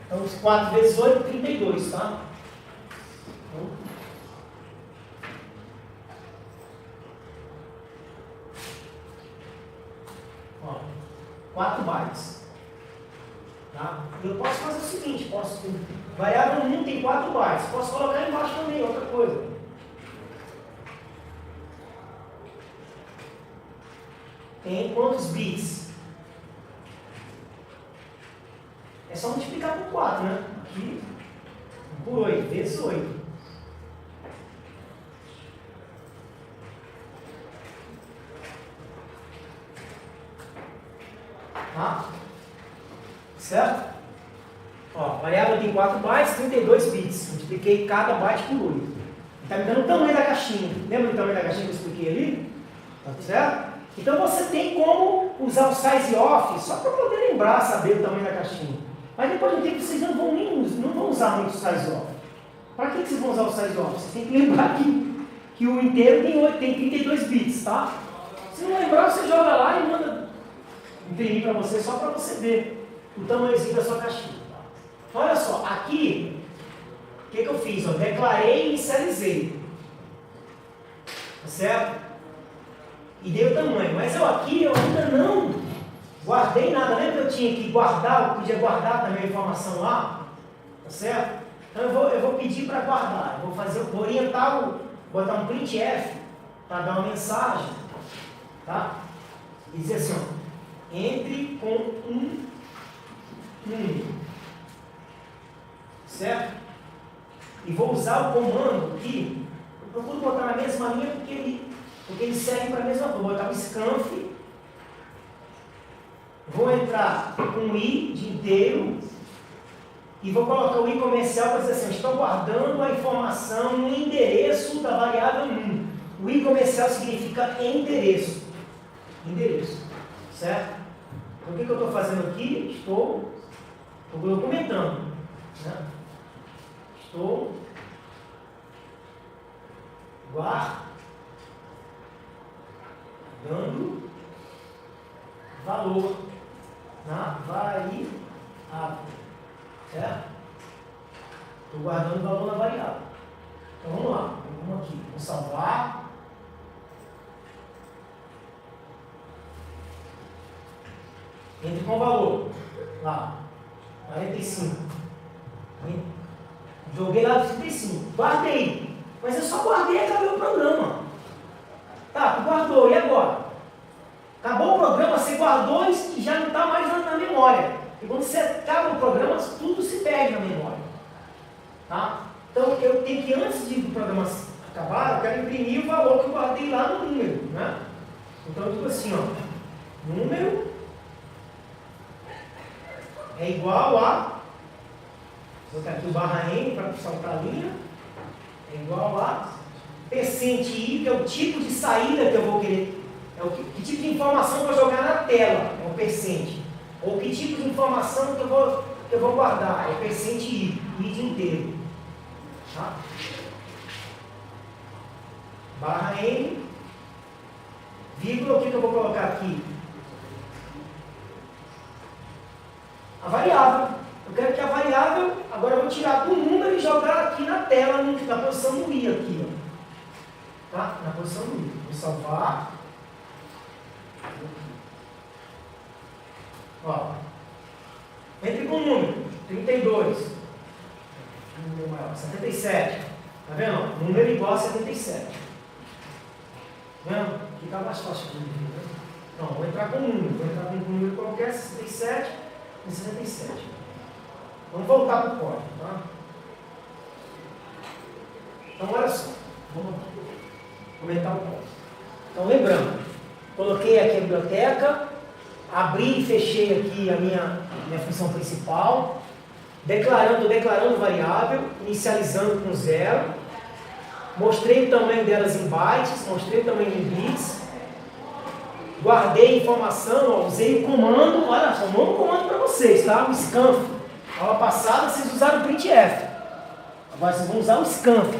Então, 4 vezes 8, 32, tá? Então, ó, 4 bytes. Tá? Eu posso fazer o seguinte, variável 1 tem 4 bytes, posso colocar embaixo também, outra coisa. Tem quantos bits? É só multiplicar por 4, né? Aqui, por 8, vezes 8. Tá? Certo? Ó, variável tem 4 bytes, 32 bits. Multipliquei cada byte por 8. Está me dando o tamanho da caixinha. Lembra do tamanho da caixinha que eu expliquei ali? Tá certo? Então você tem como usar o size off só para poder lembrar, saber o tamanho da caixinha. Mas depois de um tempo vocês não vão usar muito o size off. Para que vocês vão usar o size off? Vocês têm que lembrar que o inteiro tem 32 bits, tá? Se não lembrar, você joga lá e manda imprimir para você, só para você ver o tamanhozinho da sua caixinha. Tá? Então, olha só, aqui, o que eu fiz? Eu declarei e inicializei. Tá certo? E dei o tamanho. Mas eu ainda não guardei nada. Lembra que eu tinha que guardar? Eu podia guardar também a informação lá? Tá certo? Então eu vou pedir para guardar. Vou orientar, botar um printf para dar uma mensagem. Tá? E dizer assim, ó, entre com um número. Certo? E vou usar o comando aqui. Eu procuro botar na mesma linha porque ele segue para a mesma coisa. Vou botar o scanf. Vou entrar com o i de inteiro. E vou colocar o i comercial para dizer assim, estou guardando a informação no endereço da variável 1. O i comercial significa endereço. Endereço. Certo? Então o que eu estou fazendo aqui? Estou documentando. Né? Estou guardando valor na variável. Certo? Estou guardando valor na variável. Então vamos lá. Vamos aqui. Vamos salvar. Entre com o valor. Lá. 45. Joguei lá 35. Guardei. Mas eu só guardei e acabei o programa. Tá, tu guardou. E agora? Acabou o programa, você guardou e já não está mais na memória. E quando você acaba o programa, tudo se perde na memória. Tá? Então eu tenho que, antes do programa acabar, eu quero imprimir o valor que eu guardei lá no número. Né? Então eu digo assim, ó, número é igual a, vou botar aqui o barra N para saltar a linha, é igual a percent I, que é o tipo de saída que eu vou querer, é o que tipo de informação eu vou jogar na tela, é o percent. Ou que tipo de informação que eu vou guardar, é o percent I, de inteiro. Tá? Barra N, vírgula, o que eu vou colocar aqui? A variável. Eu quero que a variável, agora eu vou tirar do número e jogar aqui na tela, na posição do I aqui, ó. Tá? Na posição do I. Vou salvar. Ó. Entre com o número. 32. Número maior. 77. Tá vendo? Número igual a 77. Tá vendo? Aqui está mais fácil de ver, né? Então, vou entrar com o número. Vou entrar com o número qualquer, 67 e 77. Vamos voltar para o código, tá? Então, olha só. Vamos comentar o código. Então, lembrando, coloquei aqui a biblioteca, abri e fechei aqui a minha função principal, declarando variável, inicializando com 0, mostrei o tamanho delas em bytes, mostrei o tamanho em bits, guardei a informação, ó, usei o comando, olha só, um novo comando para vocês, tá? O scanf. Aula passada vocês usaram o printf, agora vocês vão usar o scanf.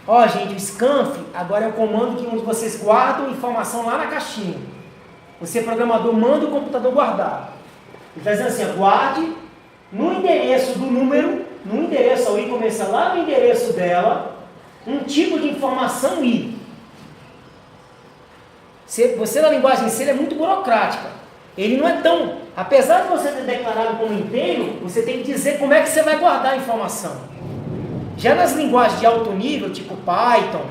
Ó, gente, o scanf agora é o comando que vocês guardam informação lá na caixinha. Você, programador, manda o computador guardar. Ele está dizendo assim, ó, guarde no endereço do número, no endereço, o i começa lá no endereço dela, um tipo de informação i. Você na linguagem C ele é muito burocrática. Ele não é tão... Apesar de você ter declarado como inteiro, você tem que dizer como é que você vai guardar a informação. Já nas linguagens de alto nível, tipo Python,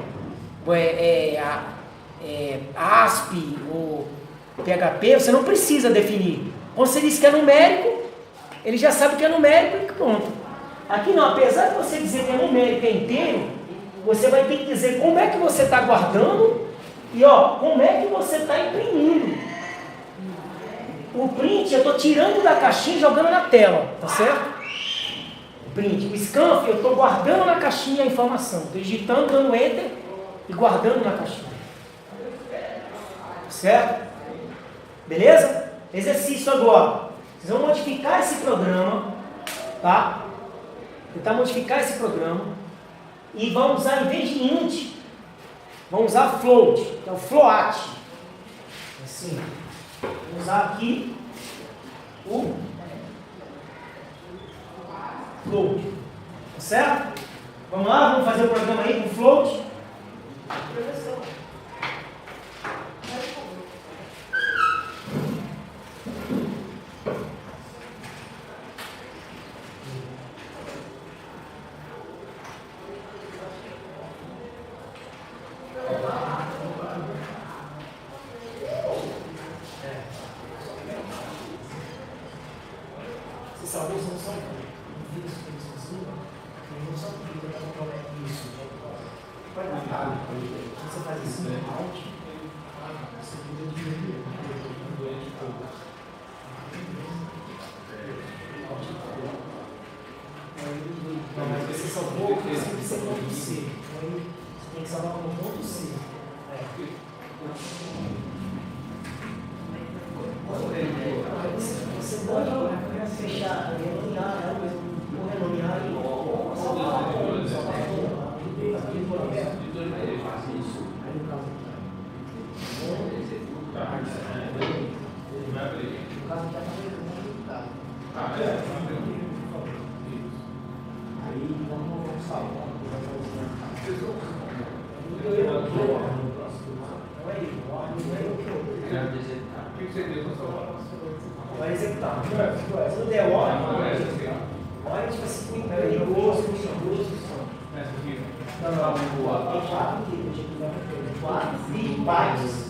ASP ou PHP, você não precisa definir. Quando você diz que é numérico, ele já sabe que é numérico e pronto. Aqui não, apesar de você dizer que é numérico e é inteiro, você vai ter que dizer como é que você está guardando e ó, como é que você está imprimindo. O print eu estou tirando da caixinha e jogando na tela, tá certo? O print. O scanf eu estou guardando na caixinha a informação. Estou digitando, dando enter e guardando na caixinha. Certo? Beleza? Exercício agora. Vocês vão modificar esse programa, tá? Tentar modificar esse programa e vão usar, em vez de int, vão usar float, que é o float. Assim. Vou usar aqui o float. Tá certo? Vamos lá, vamos fazer o programa aí com float. Professor. Vai executar. Se não der hora, olha, tipo assim, perigoso. Não, 4 bytes.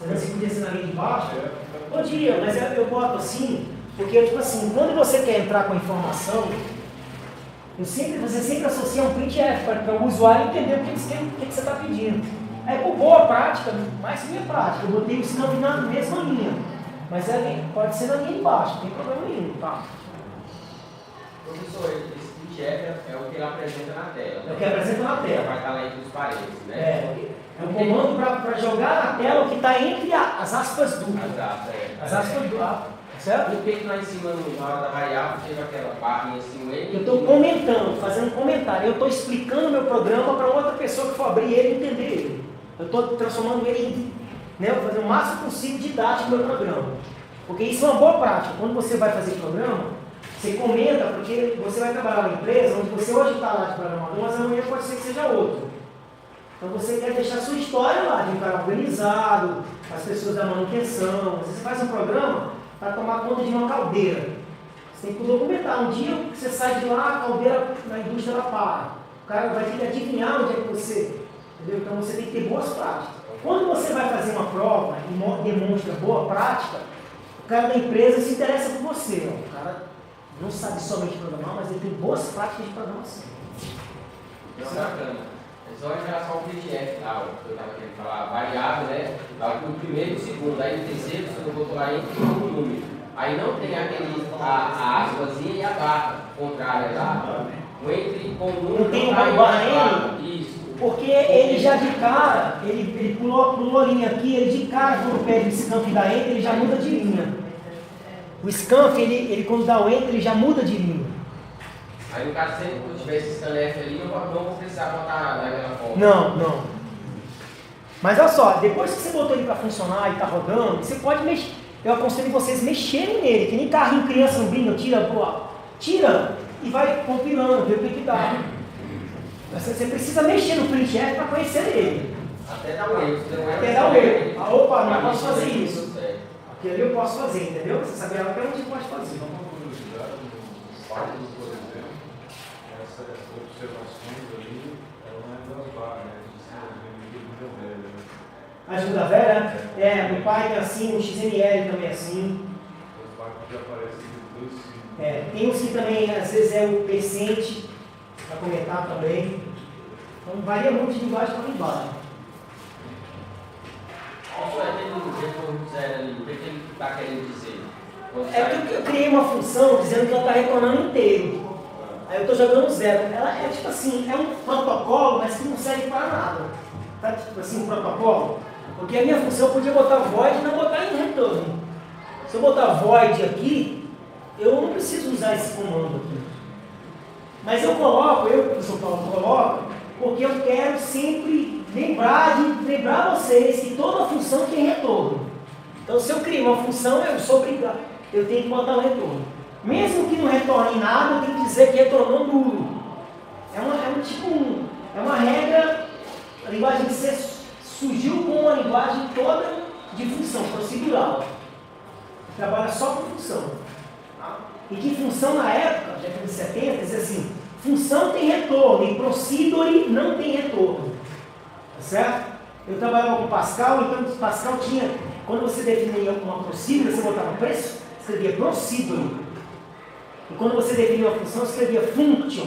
Você podia ser na linha de baixo? Podia, mas eu boto assim, porque tipo assim, quando você quer entrar com a informação, você sempre associa um printf para o usuário entender o que você está pedindo. Aí por boa prática, mais minha prática, eu botei o scanf na mesma linha, mas pode ser na linha de baixo, não tem problema nenhum, tá? Professor, esse printf é o que ele apresenta na tela. É o que apresenta na tela. Vai estar lá entre os parênteses, né? É um comando para jogar na tela o que está entre as aspas duplas. Exato, As aspas duplas, certo? Por que lá em cima, na hora da variável, teve aquela barrinha assim, Eu estou comentando, fazendo um comentário. Eu estou explicando o meu programa para outra pessoa que for abrir ele e entender ele. Eu estou transformando ele em... Vou fazer o máximo possível didático no meu programa. Porque isso é uma boa prática. Quando você vai fazer programa, você comenta, porque você vai trabalhar numa empresa onde você hoje está lá de programador, mas amanhã pode ser que seja outro. Então você quer deixar a sua história lá, de um cara organizado, as pessoas da manutenção. Você faz um programa para tomar conta de uma caldeira. Você tem que documentar. Um dia que você sai de lá, a caldeira na indústria ela para. O cara vai ter que adivinhar onde é que você Entendeu? Então você tem que ter boas práticas. Quando você vai fazer uma prova e demonstra boa prática, o cara da empresa se interessa por você. Ó. O cara não sabe somente programar, mas ele tem boas práticas de programação. Isso é bacana. É só em relação ao PDF lá, que eu estava querendo falar, variável, né? O primeiro e o segundo, aí o terceiro, você botou lá entre o número. Aí não tem aquele, a aspazinha e a barra contrária lá. O entre com o número. Não tem uma barra N? Isso. Porque ele já de cara, ele pulou a linha aqui, ele de cara, quando pede o scanf e dá enter, ele já muda de linha. O scanf, ele quando dá o enter, ele já muda de linha. Aí no caso, se ele tiver esse scanf ali, eu não vou precisar botar naquela forma. Não. Mas olha só, depois que você botou ele para funcionar e está rodando, você pode mexer. Eu aconselho vocês mexerem nele, que nem carrinho criança não brinca, tira e vai compilando, ver o que dá. Você precisa mexer no printf para conhecer ele. Até dar o erro. Até dar o erro. Opa, não posso fazer isso. Aquilo ali eu posso fazer, entendeu? Você sabe que a gente pode fazer. Uma curiosidade, no Python, por exemplo, essas observações ali, ela não é das barras, né? De velha, né? A ajuda velha? No Python é assim, no XML também é assim. As barras que aparecem depois, sim. Tem uns que também, às vezes, é o percent, para comentar também. Então varia muito de linguagem para linguagem. Isso é aquele zero ali, o que ele está querendo dizer? É que eu criei uma função dizendo que ela está retornando inteiro. Aí eu estou jogando zero. Ela é tipo assim, é um protocolo, mas que não serve para nada. Tá tipo assim, um protocolo? Porque a minha função eu podia botar void e não botar em retorno. Se eu botar void aqui, eu não preciso usar esse comando aqui. Mas eu coloco, professor Paulo, coloco, porque eu quero sempre lembrar vocês que toda função tem retorno. Então, se eu criar uma função, eu sou obrigado, eu tenho que botar o retorno. Mesmo que não retorne nada, eu tenho que dizer que retornou nulo. É uma regra, a linguagem C surgiu com uma linguagem toda de função, procedural. Trabalha só com função. E que função na época, já que nos 70, diz assim, função tem retorno e procedure não tem retorno. Tá certo? Eu trabalhava com Pascal, então Pascal tinha, quando você definia uma procedure, você botava preço, escrevia procedure. E quando você definia uma função, escrevia function.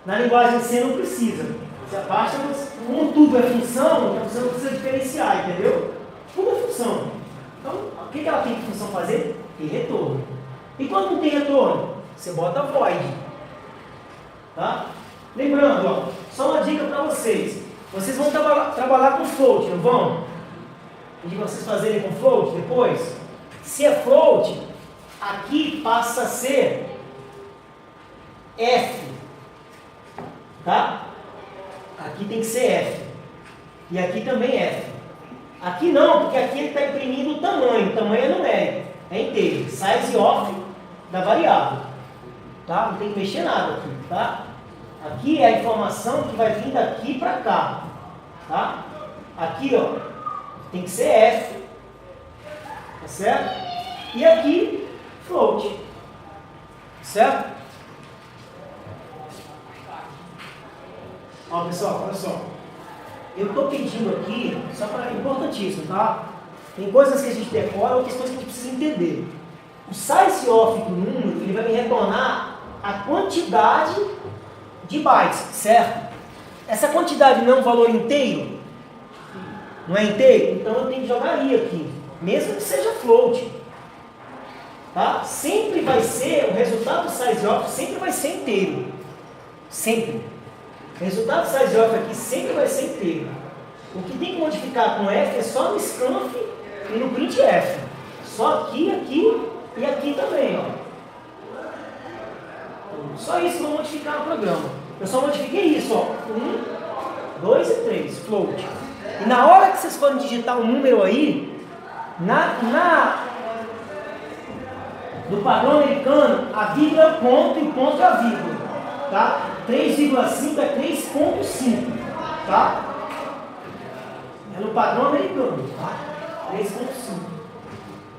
Na linguagem C não precisa. Você basta, como tudo é função, então você não precisa diferenciar, entendeu? Tudo é função. Então, o que ela tem que função fazer? Tem retorno. E quando não tem retorno, você bota void. Tá? Lembrando, ó, só uma dica para vocês. Vocês vão trabalhar com float, não vão? E de vocês fazerem com float depois. Se é float, aqui passa a ser F. Tá? Aqui tem que ser F. E aqui também F. Aqui não, porque aqui ele está imprimindo o tamanho. O tamanho é numérico. É inteiro. Size off da variável. Tá? Não tem que mexer nada aqui. Tá? Aqui é a informação que vai vir daqui para cá. Tá? Aqui, ó, tem que ser F. Tá certo? E aqui, float. Certo? Ó, pessoal, olha só. Eu estou pedindo aqui, só para importantíssimo, tá? Tem coisas que a gente decora, outras coisas que a gente precisa entender. O size off do número, ele vai me retornar a quantidade de bytes, certo? Essa quantidade não é um valor inteiro? Não é inteiro? Então eu tenho que jogar i aqui, mesmo que seja float. Tá? Sempre vai ser, o resultado do size off sempre vai ser inteiro. Sempre. O resultado do size off aqui sempre vai ser inteiro. O que tem que modificar com F é só no scanf e no printf. Só aqui, aqui e aqui também, ó. Só isso que eu vou modificar no programa. Eu só modifiquei isso, ó. 1, 2 e 3, float. E na hora que vocês forem digitar um número aí, no padrão americano, a vírgula é o ponto e o ponto é a vírgula. Tá? 3,5 é 3,5. Tá? É no padrão americano. Tá? 3,5.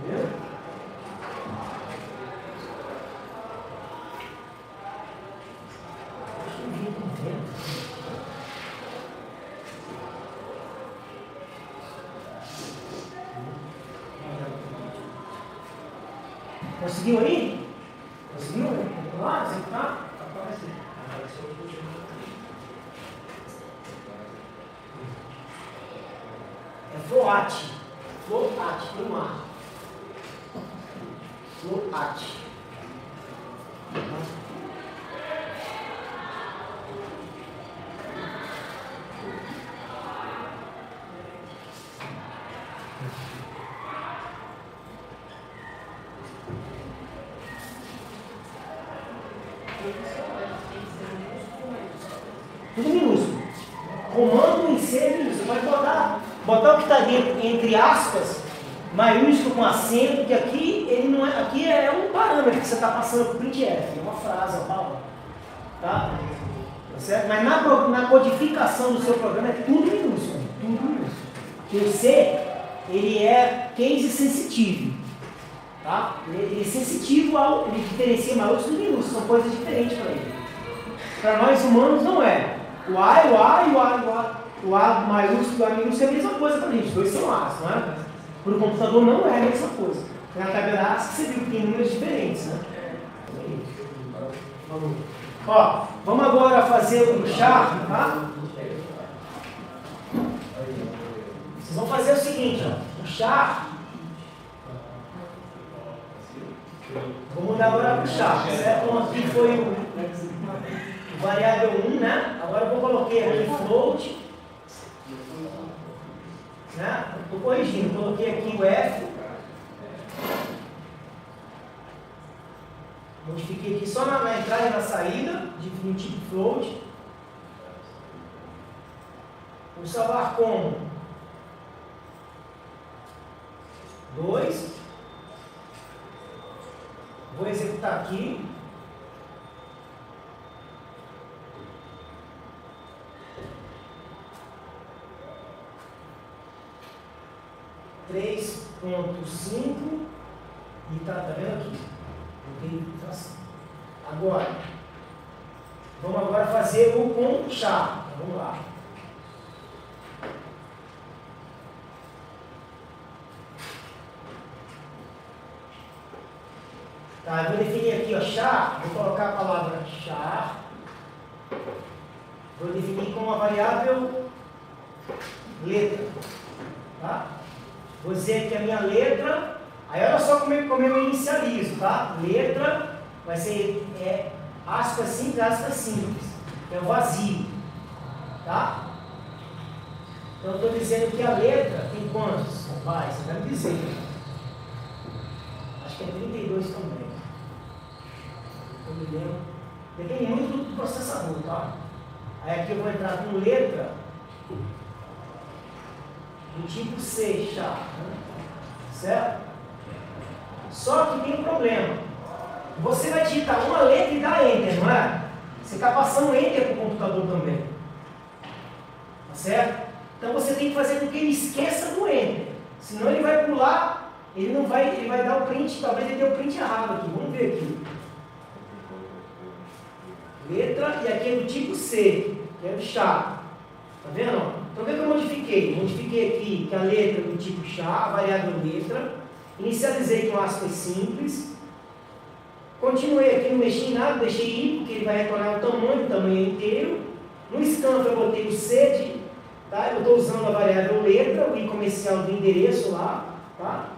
Entendeu? Conseguiu aí? Conseguiu? Vamos lá, você tá? É float. Float, no mar. Float. Tudo minúsculo. Comando em C é minúsculo. Você pode botar o que está entre aspas, maiúsculo com acento, que aqui ele não é. Aqui é um parâmetro que você está passando para o printf, é uma frase, uma palavra. Tá? Certo? Mas na codificação do seu programa é tudo minúsculo. Tudo minúsculo. Porque o C, ele é case sensitivo. Tá? Ele é sensitivo ele diferencia maiúsculo e minúsculo, são coisas diferentes para ele. Para nós humanos não é. O A maiúsculo e o A minúsculo é a mesma coisa para a gente, os dois são A's, não é? Para o computador não é a mesma coisa. Na tabela ASCII você viu que tem números diferentes, né? Ó, vamos agora fazer o char, tá? Vocês vão fazer o seguinte, ó, o char. Vou mudar agora para o char, certo? Então aqui foi o variável 1, né? Agora eu coloquei aqui float, né? Estou corrigindo, coloquei aqui o F, modifiquei aqui só na entrada e na saída, no tipo float. Vou salvar como 2. Vou executar aqui. (3.5) e tá vendo aqui? Não tem infiltração. Agora, vamos agora fazer o com char. Então, vamos lá. Tá, eu vou definir aqui, ó, char, vou colocar a palavra char, vou definir como uma variável letra, tá? Vou dizer que a minha letra, aí olha só como eu inicializo, tá? Letra vai ser aspas simples, que é o vazio, tá? Então eu estou dizendo que a letra tem quantos? Vai, você vai me dizer. Acho que é 32 também. Eu me lembro. Depende muito do processador, tá? Aí aqui eu vou entrar com letra do tipo C sharp, né? Certo? Só que tem um problema. Você vai digitar uma letra e dar enter, não é? Você está passando enter para o computador também. Tá certo? Então você tem que fazer com que ele esqueça do enter. Senão ele vai pular, ele vai dar o print, talvez ele dê o print errado aqui. Vamos ver aqui. Letra, e aqui é do tipo C, que é do char. Tá vendo? Então o que eu modifiquei? Modifiquei aqui que a letra do tipo char, a variável letra, inicializei com aspas simples, continuei aqui, não mexi em nada, deixei I, porque ele vai retornar o tamanho é inteiro. No scanf eu botei o C, tá? Eu estou usando a variável letra, o I comercial do endereço lá, tá?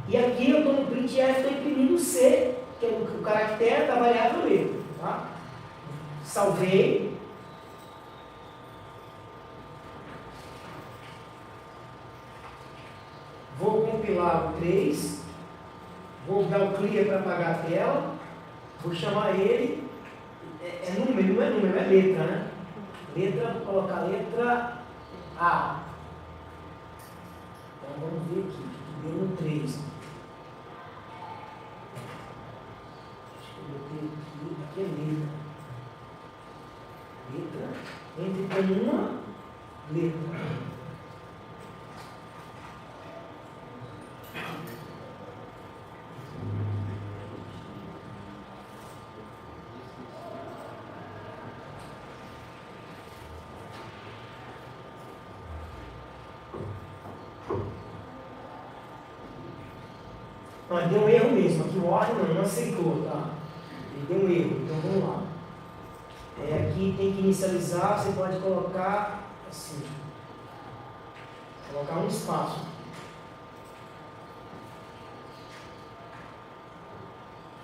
E aqui eu estou no printf, estou imprimindo o C, que é o caractere da variável letra, tá? Salvei. Vou compilar o 3, vou dar o clear para apagar a tela, vou chamar ele, é número, não é número, é letra, né? Letra, vou colocar a letra A. Então vamos ver aqui, deu no 3. Acho que eu botei aqui é letra. Letra, entre com uma letra. Não, ele deu um erro mesmo. Aqui o ordem não aceitou, tá? Ele deu um erro. Então vamos lá. Aqui tem que inicializar, você pode colocar assim. Colocar um espaço.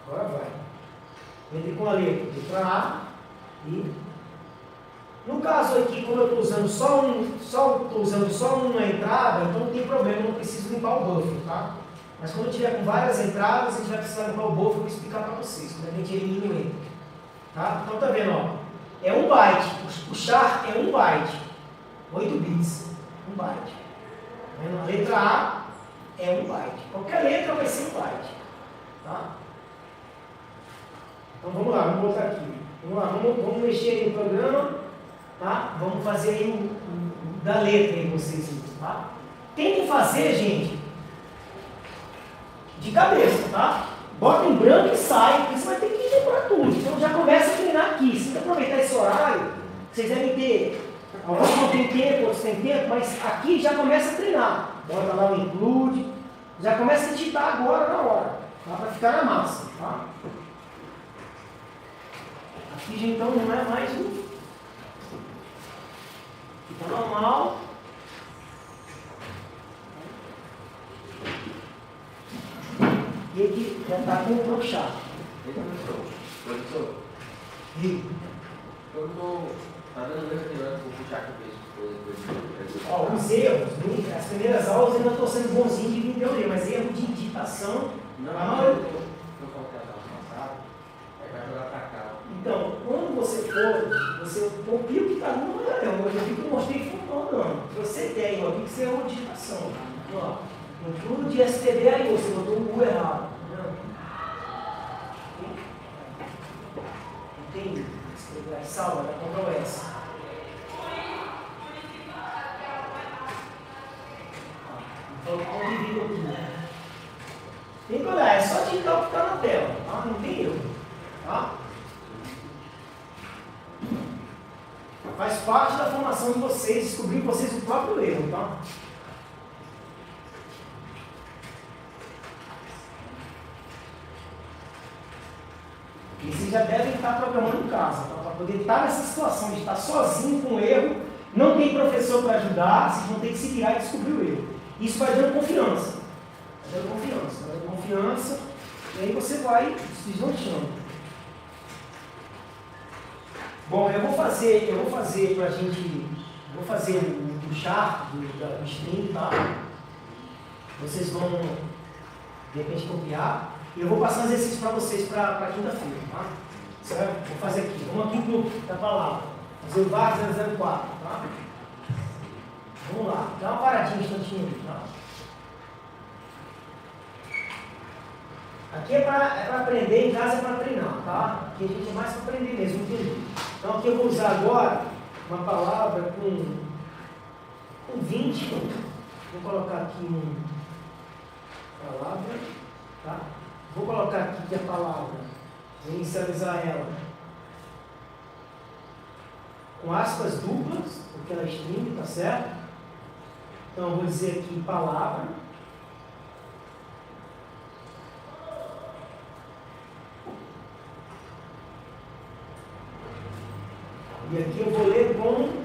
Agora vai. Entre com a letra A e. No caso aqui, como eu estou usando só uma entrada, então não tem problema, eu não preciso limpar o buffer, tá? Mas quando eu tiver com várias entradas, a gente vai precisar limpar o buffer, eu vou explicar para vocês, como a gente elimina o erro. Tá? Então tá vendo, ó? É 1 byte, o char é 1 byte, 8 bits, 1 byte. A letra A é 1 byte, qualquer letra vai ser 1 byte. Tá? Então vamos lá, vamos botar aqui. Vamos lá, vamos mexer aí no programa. Tá? Vamos fazer aí o da letra aí vocês. Tá? Tentem fazer, gente, de cabeça, tá? Bota em branco e sai, porque você vai ter que decorar tudo. Então já começa a treinar aqui. Se você aproveitar esse horário, vocês devem ter. Alguns não tem tempo, outros têm tempo, mas aqui já começa a treinar. Bota lá o include. Já começa a digitar agora na hora. Tá? Para ficar na massa. Tá? Aqui já então não é mais um. Fica normal. E aqui já está com o brochado. Professor, E eu estou dando meu retirando por puxar aqui coisas. ó, os erros, as primeiras aulas eu ainda estou sendo bonzinho de vir em teoria, mas erro de digitação, a maioria. Eu coloquei as aulas passadas, aí vai jogar para cá. Então, quando você for, você copia o que está no manual. Eu vi que eu mostrei funcionando. Se você tem, ó, o que você errou de digitação? Ó, include STD aí, você botou o U errado. Entendi. Salva, vai comprar o S. Então, convido aqui. Tem que olhar, é só digitar o que está na tela, tá? Não tem erro. Tá? Faz parte da formação de vocês, descobrir vocês o próprio erro, tá? E vocês já devem estar programando em casa, tá? Para poder estar nessa situação de estar sozinho com o erro, não tem professor para ajudar, vocês vão ter que se virar e descobrir o erro. Isso vai dando confiança. Vai dando confiança, e aí você vai se deslanchando. Bom, eu vou fazer pra gente, vou fazer o chart do string, tá? Vocês vão, de repente, copiar. E eu vou passar um exercício para vocês para quinta-feira, tá? Certo? Vou fazer aqui. Vamos aqui pro da palavra. Fazer o VAR 004, tá? Vamos lá. Dá uma paradinha um instantinho, tá? Aqui é para aprender, em casa é para treinar, tá? Aqui a gente é mais para aprender mesmo, entender. Então aqui eu vou usar agora uma palavra com 20. Vou colocar aqui uma palavra, tá? Vou colocar aqui que a palavra, vou inicializar ela com aspas duplas, porque ela é string, tá certo? Então eu vou dizer aqui palavra. E aqui eu vou ler com,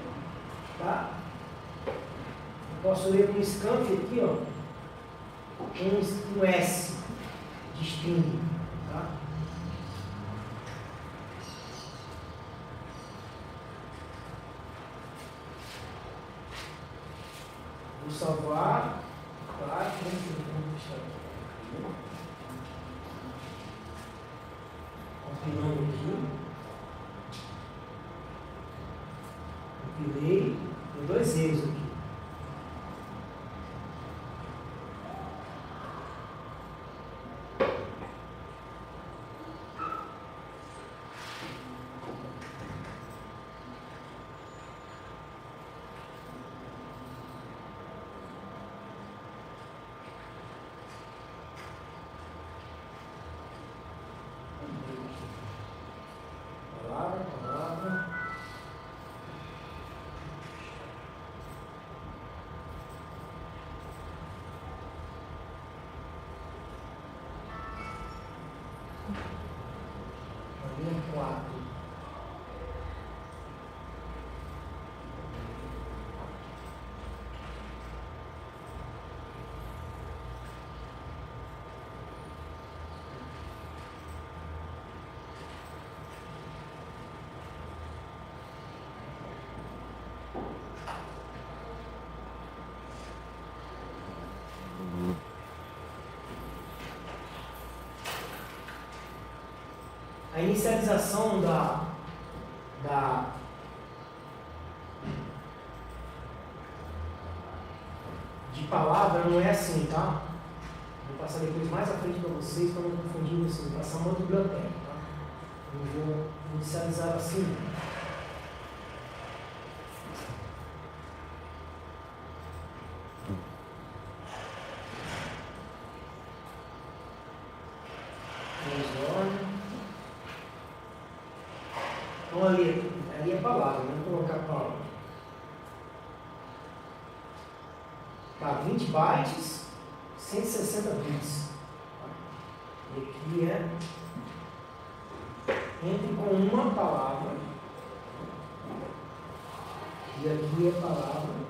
tá? Eu posso ler com scanf aqui, ó, com S de string, tá? Vou salvar, tá? Compilando aqui. Compilei, tem 2 erros aqui. Linha 4. A inicialização de palavra não é assim, tá? Vou passar depois mais à frente para vocês, para não confundir vocês. Vou passar uma outra biblioteca, tá? Não vou inicializar assim. Então ali é palavra, vamos colocar a palavra. Tá, 20 bytes, 160 bits. E aqui é entre com uma palavra. E aqui é palavra.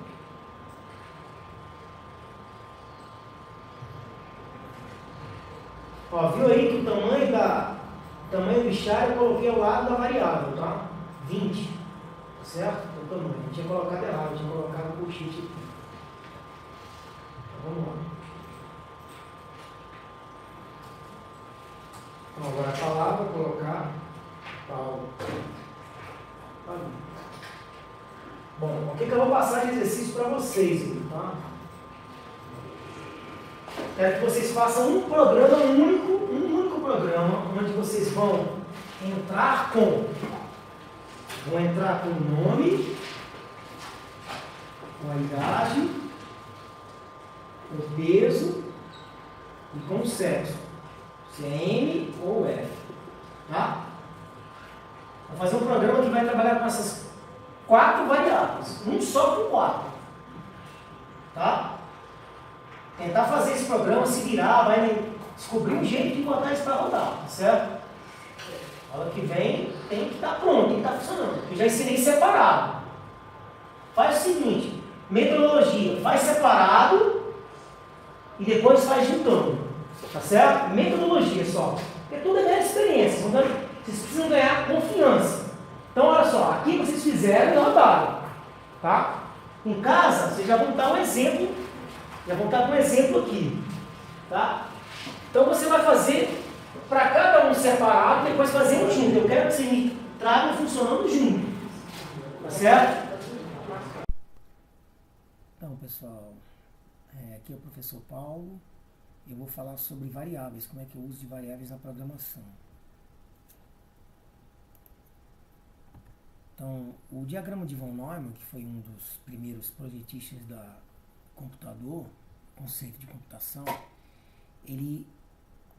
Ó, viu aí que o tamanho do char eu coloquei ao lado da variável, tá? 20, tá certo? O tamanho. Eu tinha colocado errado, eu tinha colocado o colchete aqui. Então, vamos lá. Então, agora a palavra, vou colocar Paulo. Bom, o que eu vou passar de exercício para vocês aqui, tá? Quero que vocês façam um único programa, onde vocês vão entrar com o nome, com a idade, o peso e com o sexo, se é M ou F, tá? Vou fazer um programa que vai trabalhar com essas 4 variáveis, um só com 4, tá? Tentar fazer esse programa, se virar, vai descobrir um jeito de botar isso para rodar, tá certo? A hora que vem tem que estar pronto, tem que estar funcionando. Eu já ensinei separado. Faz o seguinte, metodologia, faz separado e depois faz juntando, tá certo? Metodologia só, porque tudo é ganhar experiência, vocês precisam ganhar confiança. Então olha só, aqui vocês fizeram e rodaram, tá? Em casa, vocês já vão dar um exemplo. Já vou estar com um exemplo aqui, tá? Então você vai fazer para cada um separado, depois fazer um junto. Eu quero que você me traga funcionando junto, tá certo? Então, pessoal, aqui é o professor Paulo. Eu vou falar sobre variáveis, como é que eu uso de variáveis na programação. Então, o diagrama de von Neumann, que foi um dos primeiros projetistas da computador, conceito de computação, ele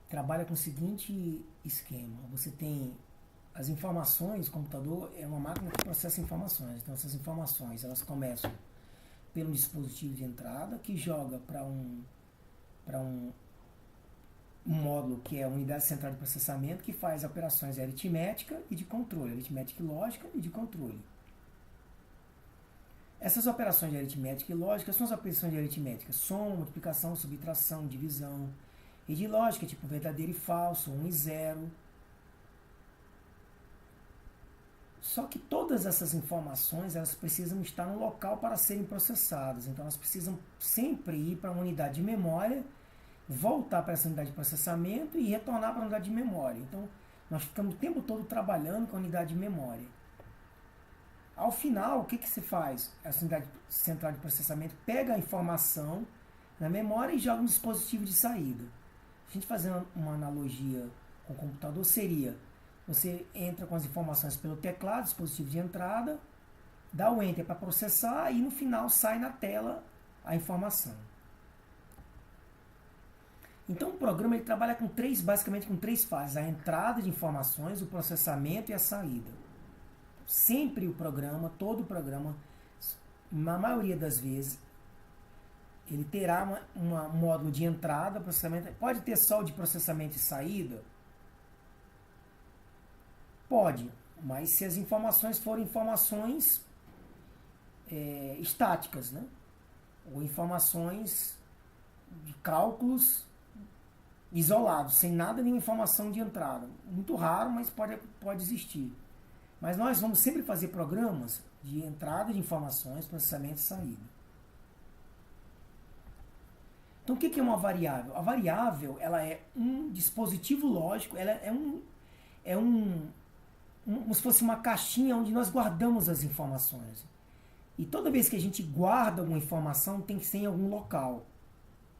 trabalha com o seguinte esquema. Você tem as informações, o computador é uma máquina que processa informações. Então essas informações, elas começam pelo dispositivo de entrada, que joga para um módulo que é a unidade central de processamento, que faz operações aritmética e de controle, aritmética e lógica e de controle. Essas operações de aritmética e lógica são as operações de aritmética: soma, multiplicação, subtração, divisão. E de lógica, tipo verdadeiro e falso, 1 e 0. Só que todas essas informações, elas precisam estar no local para serem processadas. Então elas precisam sempre ir para uma unidade de memória, voltar para essa unidade de processamento e retornar para a unidade de memória. Então nós ficamos o tempo todo trabalhando com a unidade de memória. Ao final, o que se faz? Essa unidade central de processamento pega a informação na memória e joga no dispositivo de saída. A gente fazendo uma analogia com o computador seria: você entra com as informações pelo teclado, dispositivo de entrada, dá o Enter para processar e no final sai na tela a informação. Então o programa ele trabalha com basicamente com 3 fases: a entrada de informações, o processamento e a saída. Sempre o programa, todo o programa, na maioria das vezes, ele terá um módulo de entrada, processamento. Pode ter só o de processamento e saída? Pode, mas se as informações forem informações estáticas, né? Ou informações de cálculos isolados, sem nada, nenhuma informação de entrada. Muito raro, mas pode existir. Mas nós vamos sempre fazer programas de entrada de informações, processamento e saída. Então, o que é uma variável? A variável, ela é um dispositivo lógico, ela como se fosse uma caixinha onde nós guardamos as informações. E toda vez que a gente guarda alguma informação, tem que ser em algum local.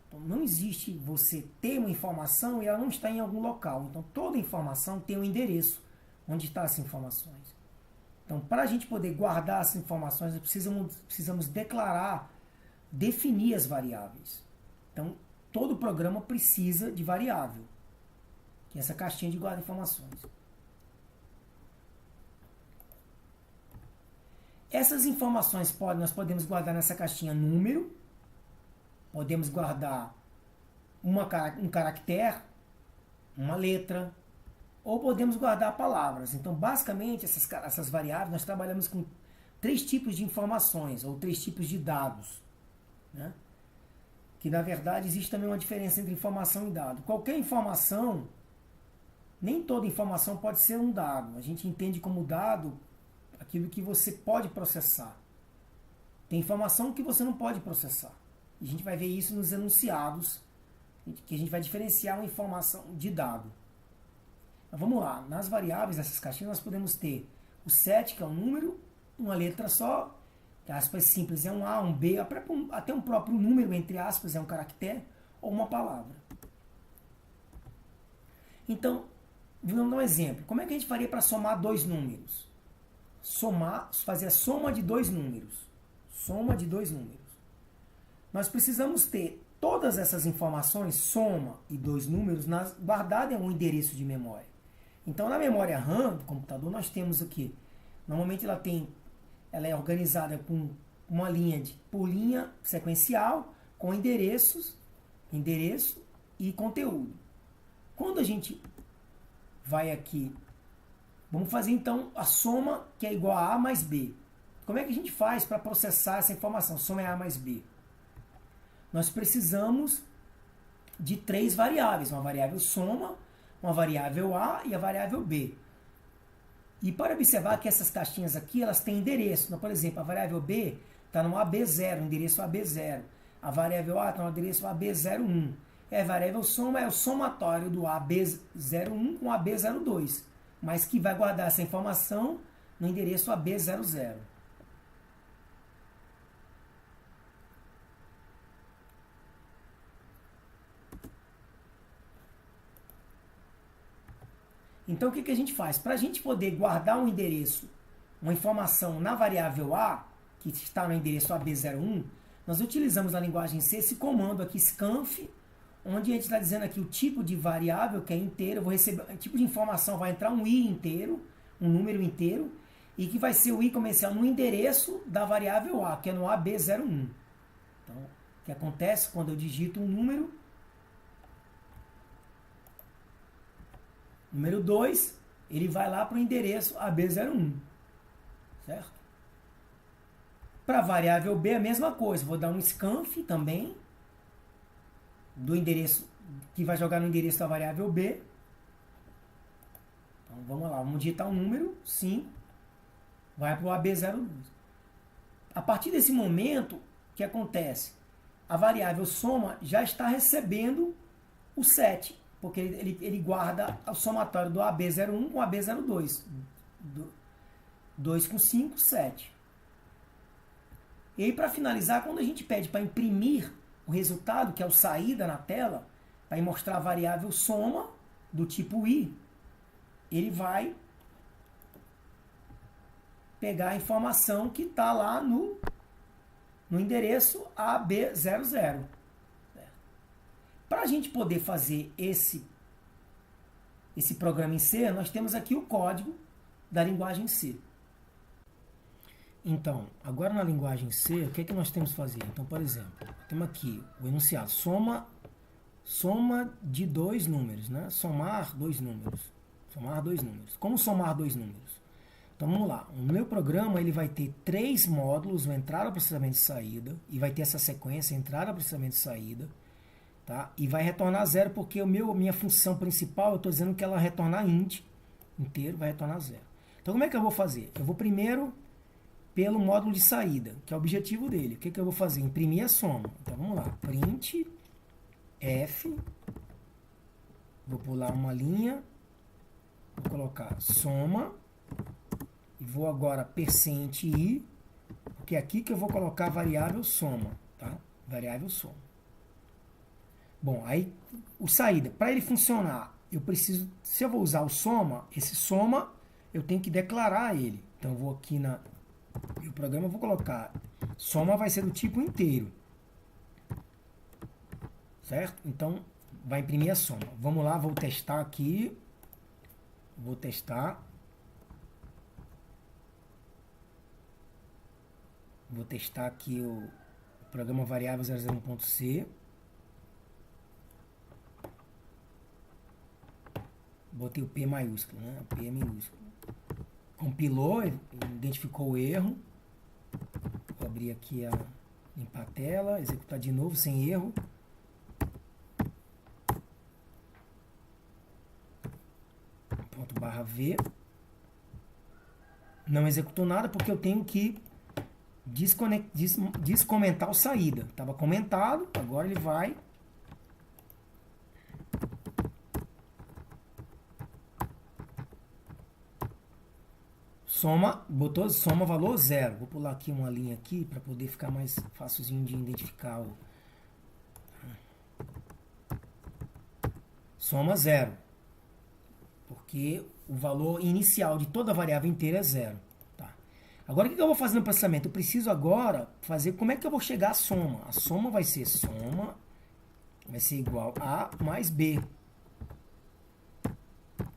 Então, não existe você ter uma informação e ela não está em algum local. Então, toda informação tem um endereço onde estão essas informações. Então, para a gente poder guardar essas informações, precisamos declarar, definir as variáveis. Então, todo programa precisa de variável, que é essa caixinha de guarda informações. Essas informações nós podemos guardar nessa caixinha número, podemos guardar um caractere, uma letra, ou podemos guardar palavras. Então, basicamente, essas variáveis, nós trabalhamos com 3 tipos de informações, ou 3 tipos de dados, né? Que, na verdade, existe também uma diferença entre informação e dado. Qualquer informação, nem toda informação pode ser um dado. A gente entende como dado aquilo que você pode processar. Tem informação que você não pode processar. E a gente vai ver isso nos enunciados, que a gente vai diferenciar uma informação de dado. Então, vamos lá. Nas variáveis, nessas caixinhas, nós podemos ter o set, que é um número, uma letra só, aspas simples é um A, um B, até um próprio número, entre aspas, é um caractere, ou uma palavra. Então, vamos dar um exemplo. Como é que a gente faria para somar 2 números? Fazer a soma de 2 números. Soma de 2 números. Nós precisamos ter todas essas informações, soma e 2 números, guardadas em um endereço de memória. Então, na memória RAM do computador, nós temos aqui, normalmente ela é organizada com uma linha por linha sequencial, com endereço e conteúdo. Quando a gente vai aqui, vamos fazer então a soma, que é igual a A mais B. Como é que a gente faz para processar essa informação? Soma é A mais B. Nós precisamos de 3 variáveis, uma variável soma, uma variável A e a variável B. E para observar que essas caixinhas aqui, elas têm endereço. Então, por exemplo, a variável B está no AB0, endereço AB0. A variável A está no endereço AB01. E a variável soma é o somatório do AB01 com AB02, mas que vai guardar essa informação no endereço AB00. Então, o que a gente faz? Para a gente poder guardar um endereço, uma informação na variável A, que está no endereço AB01, nós utilizamos na linguagem C esse comando aqui, scanf, onde a gente está dizendo aqui o tipo de variável, que é inteiro. Eu vou receber, o tipo de informação vai entrar um i inteiro, um número inteiro, e que vai ser o i comercial no endereço da variável A, que é no AB01. Então, o que acontece quando eu digito um número 2, ele vai lá para o endereço AB01, certo? Para a variável B, a mesma coisa. Vou dar um scanf também, do endereço, que vai jogar no endereço da variável B. Então, vamos lá, vamos digitar um número, 5, vai para o AB02. A partir desse momento, o que acontece? A variável soma já está recebendo o 7, porque ele guarda o somatório do AB01 com o AB02. 2 com 5, 7. E aí, para finalizar, quando a gente pede para imprimir o resultado, que é o saída na tela, para mostrar a variável soma do tipo i, ele vai pegar a informação que está lá no endereço AB00. Para a gente poder fazer esse programa em C, nós temos aqui o código da linguagem C. Então, agora na linguagem C, o que é que nós temos que fazer? Então, por exemplo, temos aqui o enunciado, soma de 2 números, né? Somar 2 números. Somar dois números. Como somar dois números? Então vamos lá. O meu programa ele vai ter 3 módulos, uma entrada, processamento e saída, e vai ter essa sequência, entrada, processamento e saída, tá? E vai retornar 0 porque minha função principal, eu estou dizendo que ela retornar int inteiro, vai retornar 0. Então como é que eu vou fazer? Eu vou primeiro pelo módulo de saída, que é o objetivo dele. O que eu vou fazer? Imprimir a soma. Então vamos lá. Print f, vou pular uma linha, vou colocar soma, e vou agora %i, porque é aqui que eu vou colocar a variável soma, tá? Variável soma. Bom, aí o saída, para ele funcionar, eu preciso, se eu vou usar o soma, esse soma, eu tenho que declarar ele. Então eu vou aqui no programa, eu vou colocar soma vai ser do tipo inteiro. Certo? Então vai imprimir a soma. Vamos lá, vou testar aqui. Vou testar. Vou testar aqui o programa variável 001.c. Botei o P maiúsculo, né? O P é minúsculo. Compilou, identificou o erro. Vou abrir aqui, limpar a tela, executar de novo sem erro. Ponto barra V. Não executou nada porque eu tenho que descomentar o saída. Estava comentado, agora ele vai. Soma, botou soma valor 0. Vou pular aqui uma linha aqui para poder ficar mais facilzinho de identificar o soma 0. Porque o valor inicial de toda variável inteira é 0. Tá. Agora o que eu vou fazer no processamento? Eu preciso agora fazer como é que eu vou chegar à soma. A soma vai ser igual a mais B.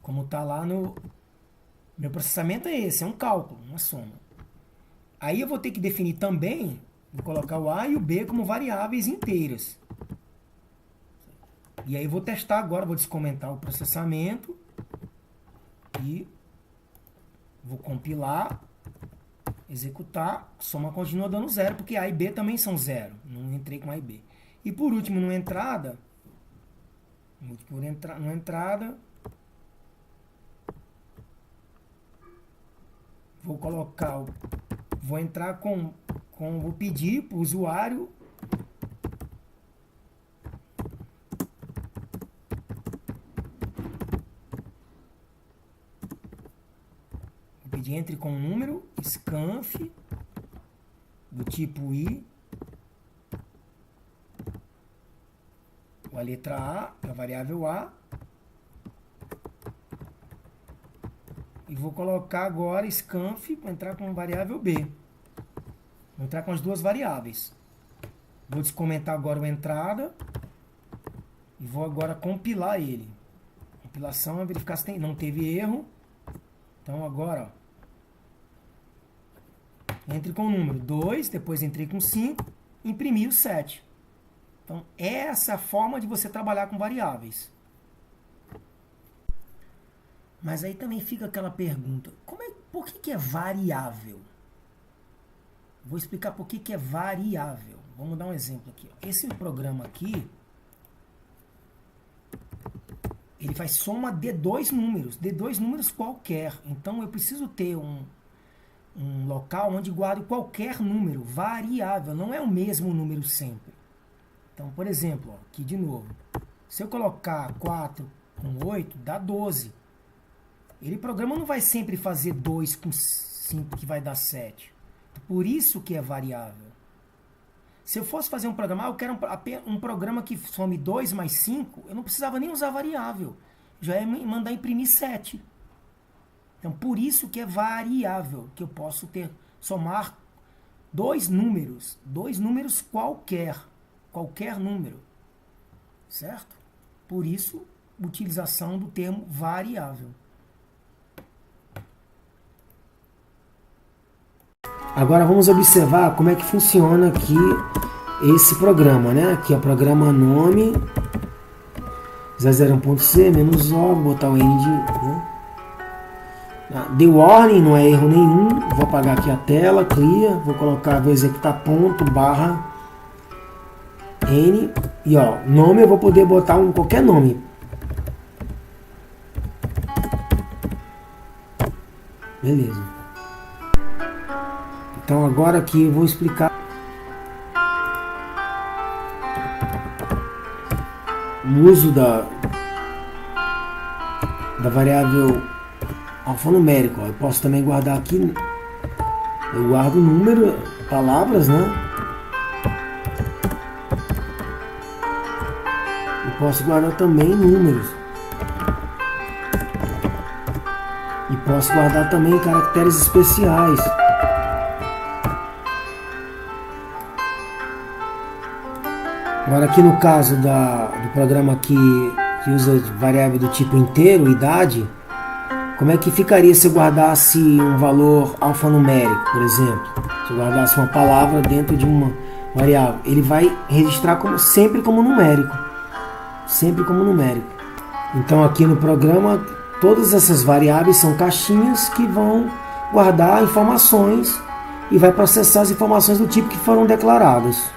Como está lá no... Meu processamento é esse, é um cálculo, uma soma. Aí eu vou ter que definir também, vou colocar o A e o B como variáveis inteiras. E aí eu vou testar agora, vou descomentar o processamento e vou compilar, executar, soma continua dando 0, porque A e B também são 0. Não entrei com A e B. E por último, no entrada, vou entrar vou pedir para o usuário entre com um número scanf do tipo i, a letra A, a variável A, e vou colocar agora scanf para entrar com a variável B. Vou entrar com as duas variáveis. Vou descomentar agora o entrada e vou agora compilar ele. Compilação é verificar se não teve erro. Então agora, entre com o número 2, depois entrei com 5, imprimi o 7. Então essa é a forma de você trabalhar com variáveis. Mas aí também fica aquela pergunta, por que é variável? Vou explicar por que é variável. Vamos dar um exemplo aqui. Esse programa aqui, ele faz soma de dois números qualquer. Então eu preciso ter um local onde guardo qualquer número, variável, não é o mesmo número sempre. Então, por exemplo, ó, aqui de novo, se eu colocar 4 com 8, dá 12. O programa não vai sempre fazer 2 com 5, que vai dar 7. Por isso que é variável. Se eu fosse fazer um programa, eu quero um programa que some 2 mais 5, eu não precisava nem usar variável. Já ia mandar imprimir 7. Então, por isso que é variável, que eu posso somar dois números qualquer número, certo? Por isso, utilização do termo variável. Agora vamos observar como é que funciona aqui esse programa, né? Aqui é o programa nome 001.c -o, vou botar o N de, né? Deu ordem, não é erro nenhum. Vou apagar aqui a tela, clear, vou colocar, vou executar ponto, barra, N, e ó, nome eu vou poder botar qualquer nome. Beleza. Então agora aqui eu vou explicar o uso da variável alfanumérico. Eu posso também guardar aqui, eu guardo o número, palavras, né? Eu posso guardar também números. E posso guardar também caracteres especiais. Agora aqui no caso do programa que usa variável do tipo inteiro, idade, como é que ficaria se eu guardasse um valor alfanumérico, por exemplo? Se eu guardasse uma palavra dentro de uma variável, ele vai registrar sempre como numérico. Sempre como numérico. Então aqui no programa, todas essas variáveis são caixinhas que vão guardar informações e vai processar as informações do tipo que foram declaradas.